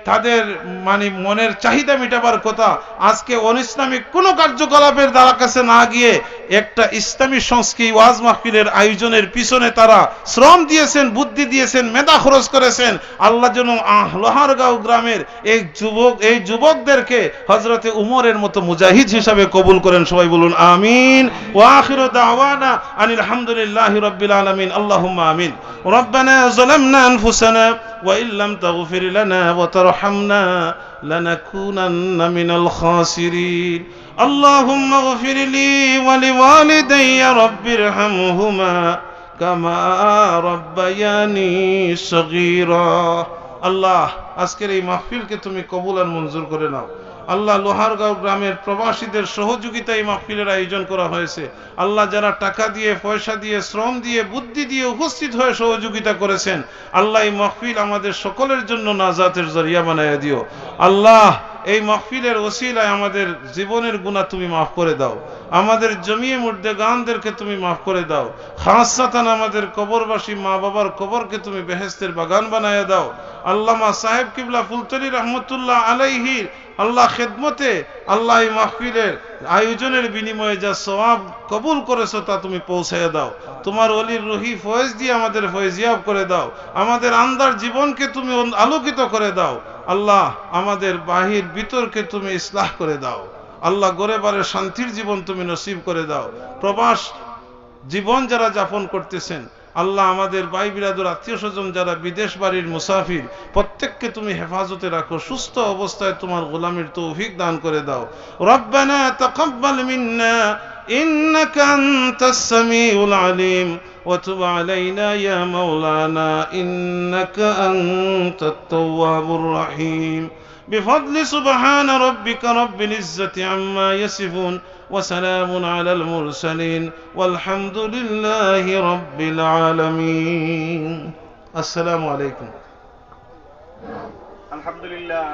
তাদের মানে মনের চাহিদা মেটাবার কথা, আজকে অনিসলামিক কোন কার্যকলাপের দ্বারা কাছে না গিয়ে একটা ইসলামী সংস্কৃতি ওয়াজ মাহফিলের আয়োজনের পিছনে তারা শ্রম দিয়েছেন, বুদ্ধি দিয়েছেন, মেধা খরচ করেছেন। আল্লাহ যেন লোহারগাঁও গ্রামের এই যুবকদেরকে হযরতে উমরের মতো মুজাহিদ হিসাবে কবুল করেন। সবাই বলুন আমিন। ওয়া আখিরু দাওয়ানা আনিল হামদুলিল্লাহি রাব্বিল আলামিন। আল্লাহুম্মা আমিন। রব্বানা যালামনা আনফুসানা ওয়া ইল্লাম তাগফির লানা ওয়া তারহামনা লানাকুনান্না মিনাল খাসিরিন। আল্লাহুম্মা গফির লি ওয়া লিওয়ালিদাইয়া রাব্বিরহামহুমা কামা রাব্বায়ানি সগীরা। আল্লাহ, আজকের এই মাহফিলকে তুমি কবুল আর মঞ্জুর করে নাও। আল্লাহ, লোহারগাঁও গ্রামের প্রবাসীদের সহযোগিতায় এই মাহফিলের আয়োজন করা হয়েছে। আল্লাহ, যারা টাকা দিয়ে, পয়সা দিয়ে, শ্রম দিয়ে, বুদ্ধি দিয়ে উপস্থিত হয়ে সহযোগিতা করেছেন, আল্লাহ এই মাহফিল আমাদের সকলের জন্য নাজাতের জরিয়া বানায়া দিও। আল্লাহ, এই মাহফিলের ওসিলায় আমাদের জীবনের গুনাহ তুমি মাফ করে দাও। আমাদের জমিয়ে মুর্দেগানদেরকে তুমি মাফ করে দাও। খাসাতান আমাদের কবরবাসী মা বাবার কবরকে তুমি বেহেশতের বাগান বানায়া দাও। আল্লামা সাহেব কিবলা ফুলতলি রহমতুল্লাহ আলাইহি আল্লাহ খেদমতে, আল্লাহ এই মাহফিলের আয়োজনের বিনিময়ে যা সওয়াব কবুল করেছো তা তুমি পৌঁছায়া দাও। তোমার ওলির রুহি ফয়েজ দিয়ে আমাদের ফয়েজিয়াব করে দাও। আমাদের আন্দার জীবনকে তুমি আলোকিত করে দাও। আল্লাহ, আমাদের বাহির ভিতরকে তুমি ইসলাহ করে দাও। আল্লাহ, গরিবের শান্তির জীবন তুমি নসিব করে দাও। প্রবাস জীবন যারা যাপন করতেছেন, আল্লাহ, আমাদের ভাই বিরাদর আত্মীয় স্বজন যারা বিদেশ বাড়ির মুসাফির, প্রত্যেককে তুমি হেফাজতে রাখো। সুস্থ অবস্থায় তোমার গোলামির তৌফিক দান করে দাও। রব্বানা তাকাব্বাল মিন্না ইন্নাকা আনতাস সামিউল আলিম ওয়া তুব আলাইনা ইয়া মাওলানা ইন্নাকা আনতাত তাওয়াবুর রহিম। بفضل سبحان ربك رب العزة عما يصفون وسلام على المرسلين والحمد لله رب العالمين. السلام عليكم. الحمد لله.